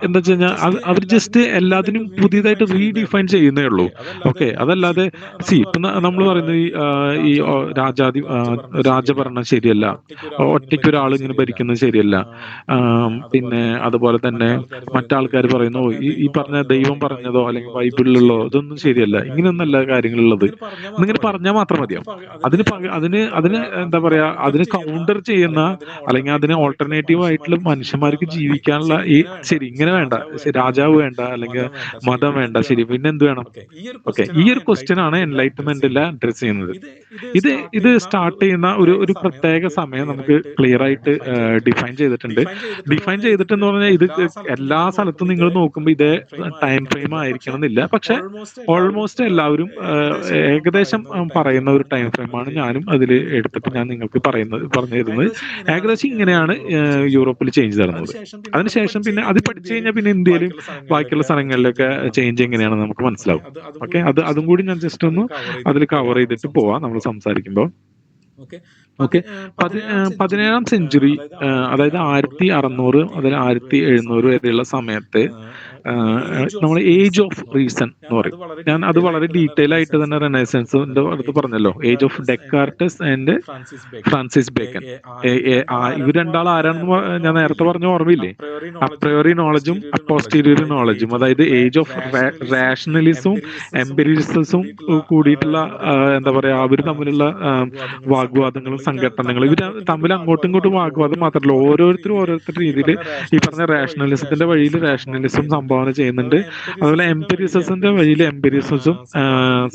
എന്താ വെച്ച് കഴിഞ്ഞാൽ അവർ ജസ്റ്റ് എല്ലാത്തിനും പുതിയതായിട്ട് റീഡിഫൈൻ ചെയ്യുന്നേ ഉള്ളൂ. ഓക്കെ, അതല്ലാതെ ഇപ്പൊ നമ്മൾ പറയുന്നത് ഈ രാജഭരണം ശരിയല്ല, ഒറ്റയ്ക്ക് ഒരാൾ ഇങ്ങനെ ഭരിക്കുന്നത് ശരിയല്ല. പിന്നെ അതുപോലെ തന്നെ മറ്റാൾക്കാർ പറയുന്നു ഈ പറഞ്ഞ ദൈവം പറഞ്ഞതോ അല്ലെങ്കിൽ ബൈബിളിലുള്ളോ ഇതൊന്നും ശരിയല്ല, ഇങ്ങനെയൊന്നല്ല കാര്യങ്ങളുള്ളത്. എന്നിങ്ങനെ പറഞ്ഞാൽ മാത്രം മതിയാവും. അതിന് എന്താ പറയാ, അതിന് കൗണ്ടർ ചെയ്യുന്ന അല്ലെങ്കിൽ അതിന് ഓൾട്ടർനേറ്റീവ് ആയിട്ടുള്ള മനുഷ്യന്മാർക്ക് ജീവിക്കാനുള്ള ശരി ഇങ്ങനെ വേണ്ട, രാജാവ് വേണ്ട, അല്ലെങ്കിൽ മതം വേണ്ട, ശരി പിന്നെ എന്ത് വേണം? ഓക്കെ, ഈ ഒരു ക്വസ്റ്റ്യൻ ആണ് എൻലൈറ്റ്മെന്റിൽ അഡ്രസ് ചെയ്യുന്നത്. ഇത് സ്റ്റാർട്ട് ചെയ്യുന്ന ഒരു പ്രത്യേക സമയം നമുക്ക് ക്ലിയർ ആയിട്ട് ഡിഫൈൻ ചെയ്തിട്ടുണ്ട്. ഡിഫൈൻ ചെയ്തിട്ടെന്ന് പറഞ്ഞാൽ ഇത് എല്ലാ സ്ഥലത്തും നിങ്ങൾ നോക്കുമ്പോൾ ഇതേ ടൈം ഫ്രെയിം ആയിരിക്കണം എന്നില്ല. പക്ഷെ ഓൾമോസ്റ്റ് എല്ലാവരും ഏകദേശം പറയുന്ന ഒരു ടൈം ഫ്രെയിമാണ് ഞാനും അതിൽ എടുത്തിട്ട് ഞാൻ നിങ്ങൾക്ക് പറഞ്ഞു തരുന്നത്. ഏകദേശം ഇങ്ങനെയാണ് യൂറോപ്പിൽ ചേഞ്ച് നടന്നത്. അതിനുശേഷം പിന്നെ അത് പഠിച്ചു കഴിഞ്ഞാൽ പിന്നെ ഇന്ത്യയിലും ബാക്കിയുള്ള സ്ഥലങ്ങളിലൊക്കെ ചേഞ്ച് എങ്ങനെയാണെന്ന് നമുക്ക് മനസ്സിലാവും. ഓക്കെ, അതും കൂടി ഞാൻ ജസ്റ്റ് ഒന്ന് അതിൽ കവർ ചെയ്തിട്ട് പോവാം നമ്മൾ സംസാരിക്കുമ്പോൾ. ഓക്കെ, 17ാം സെഞ്ചുറി, അതായത് 1600 മുതൽ 1700 വരെയുള്ള സമയത്ത് നമ്മൾ ഏജ് ഓഫ് റീസൺ എന്ന് പറയും. ഞാൻ അത് വളരെ ഡീറ്റെയിൽ ആയിട്ട് തന്നെ റെനൈസൻസിന്റെ അടുത്ത് പറഞ്ഞല്ലോ. Age of Descartes and Francis Bacon. ഇവർ രണ്ടാൾ ആരാണെന്ന് ഞാൻ നേരത്തെ പറഞ്ഞ ഓർമ്മയില്ലേ? അപ്രയോറി നോളജും അപ്പോസ്റ്റീരിയറി നോളജും, അതായത് ഏജ് ഓഫ് റാഷണലിസവും എംപിരിസിസവും കൂടിയിട്ടുള്ള എന്താ പറയാ, അവർ തമ്മിലുള്ള വാഗ്വാദങ്ങളും സംഘടനകളും. ഇവർ തമ്മിൽ അങ്ങോട്ടും ഇങ്ങോട്ടും വാഗ്വാദം മാത്രമല്ല, ഓരോരുത്തരുടെ രീതിയിൽ ഈ പറഞ്ഞ റാഷണലിസത്തിന്റെ വഴിയിൽ റാഷണലിസം സംഭാവന ചെയ്യുന്നുണ്ട്. അതുപോലെ എംപിരിസിസത്തിന്റെ വഴിയിൽ എംപിരിസിസം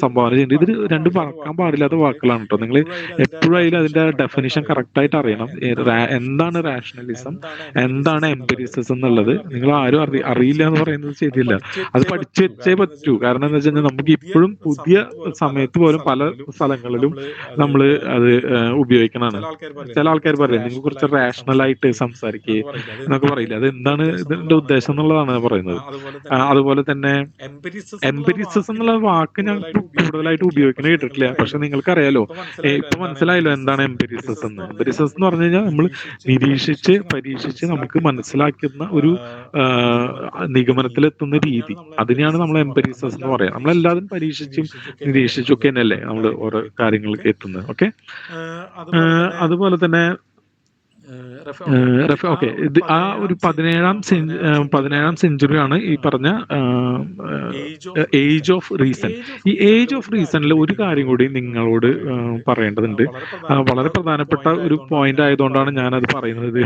സംഭാവന ചെയ്യുന്നുണ്ട്. ഇത് രണ്ടും മറക്കാൻ പാടില്ലാത്ത വാക്കുകളാണ് കേട്ടോ. നിങ്ങൾ എപ്പോഴും അതിൽ അതിന്റെ ഡെഫിനിഷൻ കറക്റ്റ് ആയിട്ട് അറിയണം. എന്താണ് റാഷണലിസം, എന്താണ് എംപിരിസിസം എന്നുള്ളത് നിങ്ങൾ ആരും അറിയില്ല എന്ന് പറയുന്നത് ശരിയല്ല. അത് പഠിച്ചു വെച്ചേ പറ്റൂ. കാരണം എന്താ വെച്ച് കഴിഞ്ഞാൽ നമുക്ക് ഇപ്പോഴും പുതിയ സമയത്ത് പോലും പല സ്ഥലങ്ങളിലും നമ്മൾ അത് ഉപയോഗിക്കണതാണ്. ചില ആൾക്കാർ പറയും നിങ്ങൾ കുറച്ച് റാഷണൽ ആയിട്ട് സംസാരിക്കുക എന്നൊക്കെ പറയില്ല. അത് എന്താണ് ഇതിന്റെ ഉദ്ദേശം എന്നുള്ളതാണ് പറയുന്നത്. അതുപോലെ തന്നെ എംപിരിസിസം എന്നുള്ള വാക്ക് ഞാൻ കൂടുതലായിട്ട് ഉപയോഗിക്കുന്നത് കേട്ടിട്ടില്ല. പക്ഷെ നിങ്ങൾക്കറിയാലോ, ഇപ്പൊ മനസ്സിലായല്ലോ എന്താണ് എംപിരിസിസം എന്ന്. എംപിരിസിസം എന്ന് പറഞ്ഞു കഴിഞ്ഞാൽ നമ്മൾ പരീക്ഷിച്ച് നമുക്ക് മനസ്സിലാക്കുന്ന ഒരു നിഗമനത്തിലെത്തുന്ന രീതി, അതിനെയാണ് നമ്മൾ എംപിരിസിസം എന്ന് പറയാം. നമ്മളെല്ലാവരും പരീക്ഷിച്ചും നിരീക്ഷിച്ചും ഒക്കെ തന്നെയല്ലേ നമ്മൾ ഓരോ കാര്യങ്ങൾക്ക് എത്തുന്നത്. ഓക്കെ, അതുപോലെ തന്നെ ഓക്കെ, ഇത് ആ ഒരു 17ാം സെഞ്ചുറിയാണ് ഈ പറഞ്ഞ ഏജ് ഓഫ് റീസൺ. ഈ ഏജ് ഓഫ് റീസണിൽ ഒരു കാര്യം കൂടി നിങ്ങളോട് പറയേണ്ടതുണ്ട്. വളരെ പ്രധാനപ്പെട്ട ഒരു പോയിന്റ് ആയതുകൊണ്ടാണ് ഞാനത് പറയുന്നത്.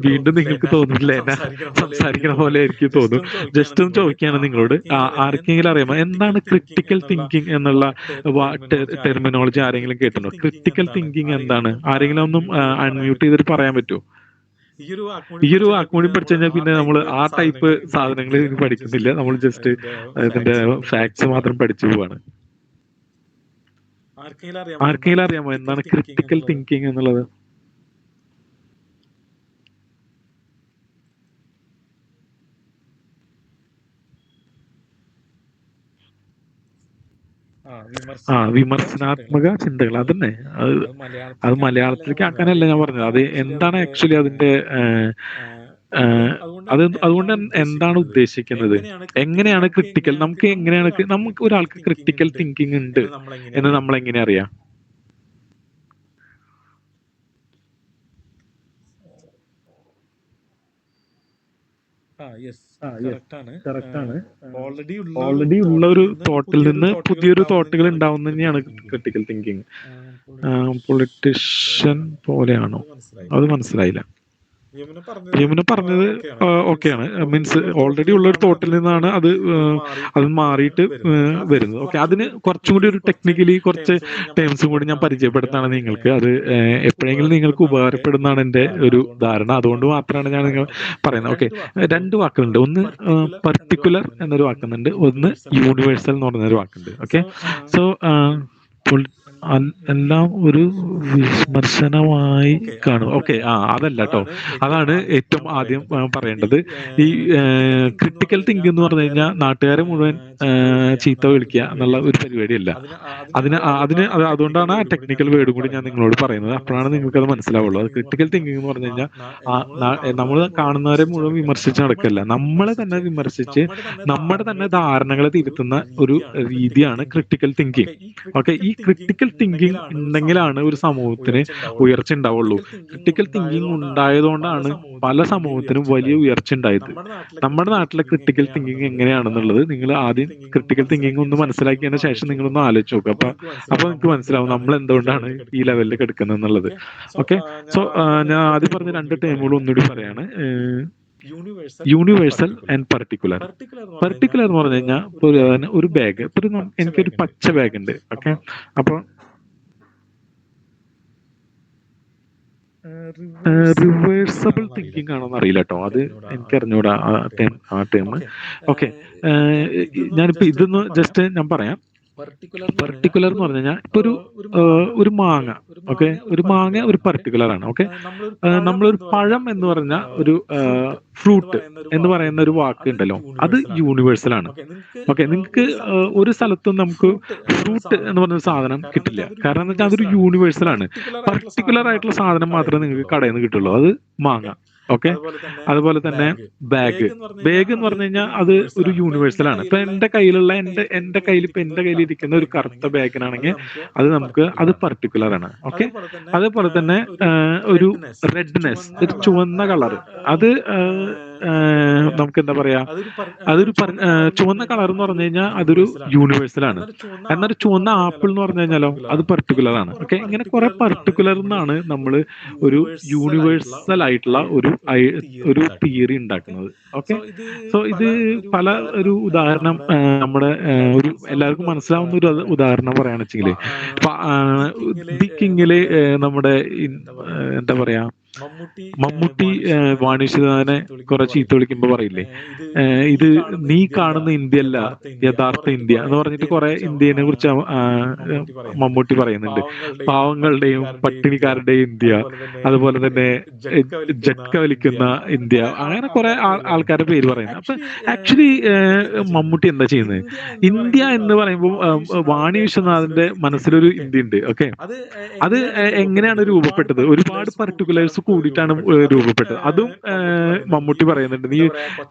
വീണ്ടും നിങ്ങൾക്ക് തോന്നുന്നില്ല എന്നെ സംസാരിക്കണ പോലെ എനിക്ക് തോന്നും. ജസ്റ്റ് ഒന്ന് ചോദിക്കുകയാണ് നിങ്ങളോട്, ആർക്കെങ്കിലും അറിയാമോ എന്താണ് ക്രിട്ടിക്കൽ തിങ്കിങ് എന്നുള്ള ടെർമിനോളജി? ആരെങ്കിലും കേട്ടിട്ടുണ്ടോ? ക്രിട്ടിക്കൽ തിങ്കിങ് എന്താണ്? ആരെങ്കിലും ഒന്നും അൺമ്യൂട്ട് ചെയ്തിട്ട് പറയാൻ പറ്റുമോ? ഈ ഒരു വാക്ക് കൂടി പഠിച്ചു കഴിഞ്ഞാൽ പിന്നെ നമ്മൾ ആ ടൈപ്പ് സാധനങ്ങൾ പഠിക്കുന്നില്ല. നമ്മൾ ജസ്റ്റ് അതിന്റെ ഫാക്ട്സ് മാത്രം പഠിച്ചു പോവാണ്. ആർക്കെങ്കിലും അറിയാമോ എന്താണ് ക്രിട്ടിക്കൽ തിങ്കിങ് എന്നുള്ളത്? വിമർശനാത്മക ചിന്തകൾ. അതന്നെ, അത് മലയാളത്തിലേക്ക് ആക്കാനല്ല ഞാൻ പറഞ്ഞത്. അത് എന്താണ് ആക്ച്വലി അതിന്റെ അതുകൊണ്ട് എന്താണ് ഉദ്ദേശിക്കുന്നത്? എങ്ങനെയാണ് ക്രിട്ടിക്കൽ, നമുക്ക് ഒരാൾക്ക് ക്രിട്ടിക്കൽ തിങ്കിങ് ഉണ്ട് എന്ന് നമ്മൾ എങ്ങനെ അറിയാം? കറക്റ്റ് ആണ്. ഓൾറെഡി ഉള്ള ഒരു തോട്ടിൽ നിന്ന് പുതിയൊരു തോട്ടുകൾ ഉണ്ടാവുന്ന തന്നെയാണ് ക്രിട്ടിക്കൽ തിങ്കിങ്. പൊളിറ്റീഷ്യൻ പോലെയാണോ? അത് മനസ്സിലായില്ല. യമുന പറഞ്ഞത് ഓക്കെയാണ്. മീൻസ് ഓൾറെഡി ഉള്ള ഒരു തോട്ടിൽ നിന്നാണ് അത് മാറിയിട്ട് വരുന്നത്. ഓക്കെ, അതിന് കുറച്ചും കൂടി ഒരു ടെക്നിക്കലി കുറച്ച് ടേംസും കൂടി ഞാൻ പരിചയപ്പെടുത്താണ് നിങ്ങൾക്ക്. അത് എപ്പോഴെങ്കിലും നിങ്ങൾക്ക് ഉപകാരപ്പെടുന്നതാണ് എൻ്റെ ഒരു ധാരണ. അതുകൊണ്ട് മാത്രമാണ് ഞാൻ നിങ്ങൾ പറയുന്നത്. ഓക്കെ, 2 വാക്കുകളുണ്ട്. ഒന്ന് പർട്ടിക്കുലർ എന്നൊരു വാക്കുന്നുണ്ട്, ഒന്ന് യൂണിവേഴ്സൽ എന്ന് പറഞ്ഞൊരു വാക്കുണ്ട്. ഓക്കെ, സോ എല്ലാം ഒരു വിമർശനമായി കാണും. ഓക്കെ, അതല്ല കേട്ടോ. അതാണ് ഏറ്റവും ആദ്യം പറയേണ്ടത്. ഈ ക്രിട്ടിക്കൽ തിങ്കിങ് എന്ന് പറഞ്ഞു കഴിഞ്ഞാൽ നാട്ടുകാരെ മുഴുവൻ ചീത്ത വിളിക്കുക എന്നുള്ള ഒരു പരിപാടിയല്ല. അതുകൊണ്ടാണ് ആ ടെക്നിക്കൽ വേർഡും കൂടി ഞാൻ നിങ്ങളോട് പറയുന്നത്. അപ്പോഴാണ് നിങ്ങൾക്ക് അത് മനസ്സിലാവുള്ളൂ. അത് ക്രിട്ടിക്കൽ തിങ്കിങ് എന്ന് പറഞ്ഞു കഴിഞ്ഞാൽ നമ്മൾ കാണുന്നവരെ മുഴുവൻ വിമർശിച്ച് നടക്കല്ല, നമ്മളെ തന്നെ വിമർശിച്ച് നമ്മുടെ തന്നെ ധാരണകളെ തിരുത്തുന്ന ഒരു രീതിയാണ് ക്രിട്ടിക്കൽ തിങ്കിങ്. ഓക്കെ, ഈ ക്രിട്ടിക്കൽ തിങ്കിങ് ഉണ്ടെങ്കിലാണ് ഒരു സമൂഹത്തിന് ഉയർച്ച ഉണ്ടാവുള്ളൂ. ക്രിട്ടിക്കൽ തിങ്കിങ് ഉണ്ടായതുകൊണ്ടാണ് പല സമൂഹത്തിനും വലിയ ഉയർച്ച ഉണ്ടായത്. നമ്മുടെ നാട്ടിലെ ക്രിട്ടിക്കൽ തിങ്കിങ് എങ്ങനെയാണെന്നുള്ളത് നിങ്ങൾ ആദ്യം ക്രിട്ടിക്കൽ തിങ്കിങ് ഒന്ന് മനസ്സിലാക്കിയതിന് ശേഷം നിങ്ങളൊന്ന് ആലോചിച്ച് നോക്കുക. അപ്പൊ നിങ്ങൾക്ക് മനസ്സിലാവും നമ്മൾ എന്തുകൊണ്ടാണ് ഈ ലെവലിൽ കിടക്കുന്നത് എന്നുള്ളത്. ഓക്കെ, സോ ഞാൻ ആദ്യം പറഞ്ഞ രണ്ട് ടേമുകൾ ഒന്നുകൂടി പറയാണ്. Universal and particular. പർട്ടിക്കുലർ എന്ന് പറഞ്ഞു കഴിഞ്ഞാൽ ഒരു ബാഗ്, എനിക്കൊരു പച്ച ബാഗ് ഉണ്ട്. ഓക്കെ, അപ്പൊ റിവേഴ്സബിൾ തിങ്കിങ് ആണോന്ന് അറിയില്ല കേട്ടോ, അത് എനിക്കറിഞ്ഞൂടാ ആ ടേം. ഓക്കെ, ഞാനിപ്പോ ഇതൊന്ന് ജസ്റ്റ് ഞാൻ പറയാം. പർട്ടിക്കുലർ എന്ന് പറഞ്ഞു കഴിഞ്ഞാൽ ഇപ്പൊ ഒരു മാങ്ങ. ഓക്കെ, ഒരു മാങ്ങ ഒരു പർട്ടിക്കുലർ ആണ്. ഓക്കെ, നമ്മളൊരു പഴം എന്ന് പറഞ്ഞ ഒരു ഫ്രൂട്ട് എന്ന് പറയുന്ന ഒരു വാക്ക് ഉണ്ടല്ലോ, അത് യൂണിവേഴ്സൽ ആണ്. ഓക്കെ, നിങ്ങൾക്ക് ഒരു സ്ഥലത്തും നമുക്ക് ഫ്രൂട്ട് എന്ന് പറഞ്ഞൊരു സാധനം കിട്ടില്ല. കാരണം എന്ന് വെച്ചാൽ അതൊരു യൂണിവേഴ്സൽ ആണ്. പർട്ടിക്കുലർ ആയിട്ടുള്ള സാധനം മാത്രമേ നിങ്ങൾക്ക് കടയിൽ നിന്ന് കിട്ടുള്ളൂ, അത് മാങ്ങ. ഓക്കെ, അതുപോലെ തന്നെ ബാഗ് എന്ന് പറഞ്ഞു കഴിഞ്ഞാൽ അത് ഒരു യൂണിവേഴ്സൽ ആണ്. ഇപ്പൊ എന്റെ കയ്യിൽ ഇരിക്കുന്ന ഒരു കറുത്ത ബാഗിനാണെങ്കിൽ അത് പർട്ടിക്കുലർ ആണ്. ഓക്കെ, അതേപോലെ തന്നെ ഒരു റെഡ്നെസ്, ഒരു ചുവന്ന കളർ, അത് നമുക്ക് എന്താ പറയാ, അതൊരു ചുവന്ന കളർ എന്ന് പറഞ്ഞു കഴിഞ്ഞാൽ അതൊരു യൂണിവേഴ്സൽ ആണ്. എന്നാൽ ചുവന്ന ആപ്പിൾ എന്ന് പറഞ്ഞു കഴിഞ്ഞാലോ അത് പർട്ടിക്കുലർ ആണ്. ഓക്കെ, ഇങ്ങനെ കുറെ പർട്ടിക്കുലർ എന്നാണ് നമ്മൾ ഒരു യൂണിവേഴ്സൽ ആയിട്ടുള്ള ഒരു തിയറി ഉണ്ടാക്കുന്നത്. ഓക്കെ, സോ ഇത് പല ഒരു ഉദാഹരണം നമ്മുടെ ഒരു എല്ലാവർക്കും മനസ്സിലാവുന്ന ഒരു ഉദാഹരണം പറയുകയാണെന്ന് വെച്ചെങ്കിൽ, ദി കിങ്ങില് നമ്മുടെ എന്താ പറയാ, മമ്മൂട്ടി വാണിജ്യനാഥനെ കുറെ ചീത്ത വിളിക്കുമ്പോ പറയില്ലേ, ഇത് നീ കാണുന്ന ഇന്ത്യ അല്ല യഥാർത്ഥ ഇന്ത്യ എന്ന് പറഞ്ഞിട്ട് കുറെ ഇന്ത്യനെ കുറിച്ച് മമ്മൂട്ടി പറയുന്നുണ്ട്. പാവങ്ങളുടെയും പട്ടിണിക്കാരുടെയും ഇന്ത്യ, അതുപോലെ തന്നെ ജട്ക വലിക്കുന്ന ഇന്ത്യ, അങ്ങനെ കുറെ ആൾക്കാരുടെ പേര് പറയുന്നത്. അപ്പൊ ആക്ച്വലി മമ്മൂട്ടി എന്താ ചെയ്യുന്നത്? ഇന്ത്യ എന്ന് പറയുമ്പോൾ വാണി വിശ്വനാഥന്റെ മനസ്സിലൊരു ഇന്ത്യ ഉണ്ട്. ഓക്കെ, അത് എങ്ങനെയാണ് രൂപപ്പെട്ടത്? ഒരുപാട് പർട്ടിക്കുലേഴ്സ് കൂടിയിട്ടാണ് രൂപപ്പെട്ടത്. അതും മമ്മൂട്ടി പറയുന്നുണ്ട്. നീ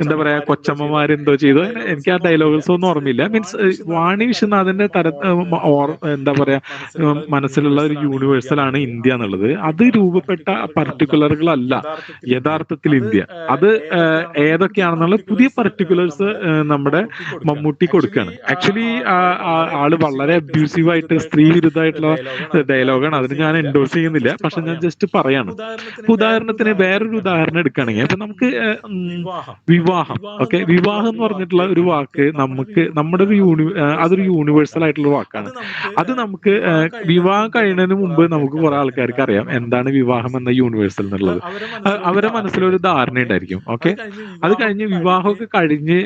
എന്താ പറയാ, കൊച്ചമ്മമാരെന്തോ ചെയ്തു, എനിക്ക് ആ ഡയലോഗ്സ് ഒന്നും ഓർമ്മയില്ല. മീൻസ് വാണി വിശ്വനാഥന്റെ എന്താ പറയാ, മനസ്സിലുള്ള ഒരു യൂണിവേഴ്സൽ ആണ് ഇന്ത്യ എന്നുള്ളത്. അത് രൂപപ്പെട്ട പർട്ടിക്കുലറുകളല്ല യഥാർത്ഥത്തിൽ ഇന്ത്യ. അത് ഏതൊക്കെയാണെന്നുള്ള പുതിയ പർട്ടിക്കുലേഴ്സ് നമ്മുടെ മമ്മൂട്ടി കൊടുക്കുകയാണ്. ആക്ച്വലി ആള് വളരെ അബ്യൂസീവ് ആയിട്ട് സ്ത്രീ വിരുദ്ധമായിട്ടുള്ള ഡയലോഗാണ്. അതിന് ഞാൻ എൻഡോഴ്സ് ചെയ്യുന്നില്ല, പക്ഷെ ഞാൻ ജസ്റ്റ് പറയാണ്. ഉദാഹരണത്തിന് വേറൊരു ഉദാഹരണം എടുക്കുകയാണെങ്കിൽ ഇപ്പൊ നമുക്ക് വിവാഹം. ഓക്കെ, വിവാഹം എന്ന് പറഞ്ഞിട്ടുള്ള ഒരു വാക്ക് നമ്മുടെ ഒരു അതൊരു യൂണിവേഴ്സൽ ആയിട്ടുള്ള വാക്കാണ്. അത് നമുക്ക് വിവാഹം കഴിയുന്നതിന് മുമ്പ് നമുക്ക് കുറെ ആൾക്കാർക്ക് അറിയാം എന്താണ് വിവാഹം എന്ന യൂണിവേഴ്സൽ എന്നുള്ളത്. അവരുടെ മനസ്സിലൊരു ധാരണ ഉണ്ടായിരിക്കും. ഓക്കെ, അത് കഴിഞ്ഞ് വിവാഹമൊക്കെ കഴിഞ്ഞ്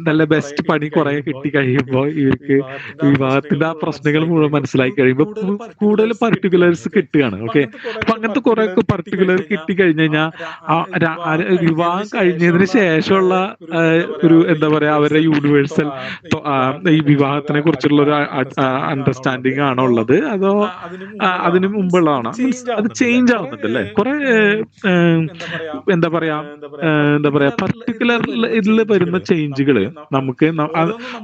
നല്ല ബെസ്റ്റ് പണി കുറെ കിട്ടി കഴിയുമ്പോൾ ഇവർക്ക് വിവാഹത്തിന്റെ ആ പ്രശ്നങ്ങൾ മുഴുവൻ മനസ്സിലാക്കി കഴിയുമ്പോൾ കൂടുതൽ പർട്ടിക്കുലേഴ്സ് കിട്ടുകയാണ്. ഓക്കെ, അപ്പൊ അങ്ങനത്തെ കുറെ പർട്ടിക്കുലർ കിട്ടി കഴിഞ്ഞു കഴിഞ്ഞാൽ വിവാഹം കഴിഞ്ഞതിന് ശേഷമുള്ള ഒരു എന്താ പറയാ, അവരുടെ യൂണിവേഴ്സൽ ഈ വിവാഹത്തിനെ കുറിച്ചുള്ള ഒരു അണ്ടർസ്റ്റാൻഡിങ് ആണോ ഉള്ളത്, അതോ അതിനു മുമ്പുള്ളതാണോ? മീൻസ് അത് ചേഞ്ച് ആവുന്നുണ്ട് അല്ലേ? കുറെ എന്താ പറയാ പർട്ടിക്കുലർ ഇതിൽ വരുന്ന ചേഞ്ചുകൾ നമുക്ക്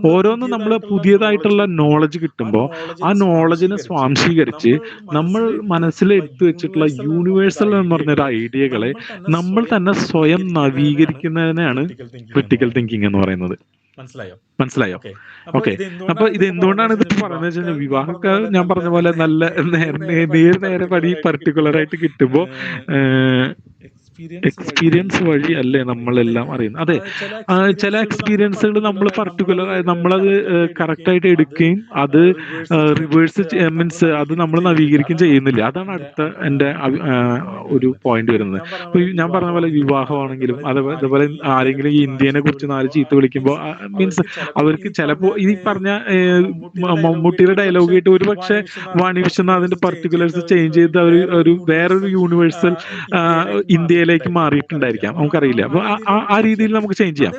ഓരോന്നും നമ്മൾ പുതിയതായിട്ടുള്ള നോളജ് കിട്ടുമ്പോൾ ആ നോളജിനെ സ്വാംശീകരിച്ച് നമ്മൾ മനസ്സിൽ എടുത്തു വെച്ചിട്ടുള്ള യൂണിവേഴ്സൽ എന്ന് പറഞ്ഞൊരു ഐഡിയകളെ നമ്മൾ തന്നെ സ്വയം നവീകരിക്കുന്നതിനാണ് ക്രിട്ടിക്കൽ തിങ്കിങ് എന്ന് പറയുന്നത്. മനസ്സിലായോ? ഓക്കെ, അപ്പൊ ഇത് എന്തുകൊണ്ടാണ് ഇതിപ്പോ പറയുന്നത് വെച്ചാൽ, വിവാഹമൊക്കെ ഞാൻ പറഞ്ഞ പോലെ നല്ല നേരെ പടി പർട്ടിക്കുലർ ആയിട്ട് കിട്ടുമ്പോ എക്സ്പീരിയൻസ് വഴി അല്ലേ നമ്മളെല്ലാം അറിയുന്നത്. അതെ, ചില എക്സ്പീരിയൻസുകൾ നമ്മൾ പർട്ടിക്കുലർ ആയി നമ്മളത് കറക്റ്റായിട്ട് എടുക്കുകയും അത് റിവേഴ്സ് മീൻസ് അത് നമ്മൾ നവീകരിക്കുകയും ചെയ്യുന്നില്ല. അതാണ് അടുത്ത എൻ്റെ ഒരു പോയിന്റ് വരുന്നത്. ഇപ്പൊ ഞാൻ പറഞ്ഞ പോലെ വിവാഹമാണെങ്കിലും അതേപോലെ ആരെങ്കിലും ഈ ഇന്ത്യനെ കുറിച്ച് നാല് ചീത്ത വിളിക്കുമ്പോൾ മീൻസ് അവർക്ക് ചിലപ്പോൾ ഈ പറഞ്ഞ മമ്മൂട്ടിയുടെ ഡയലോഗ് കേട്ട് ഒരു പക്ഷേ വാണി വിശ്വനാഥിന്റെ പർട്ടിക്കുലേഴ്സ് ചേഞ്ച് ചെയ്ത് അവർ ഒരു വേറൊരു യൂണിവേഴ്സൽ ഇന്ത്യയിലേക്ക് മാറിയിട്ടുണ്ടായിരിക്കാം, നമുക്കറിയില്ല. അപ്പൊ ആ രീതിയിൽ നമുക്ക് ചേഞ്ച് ചെയ്യാം.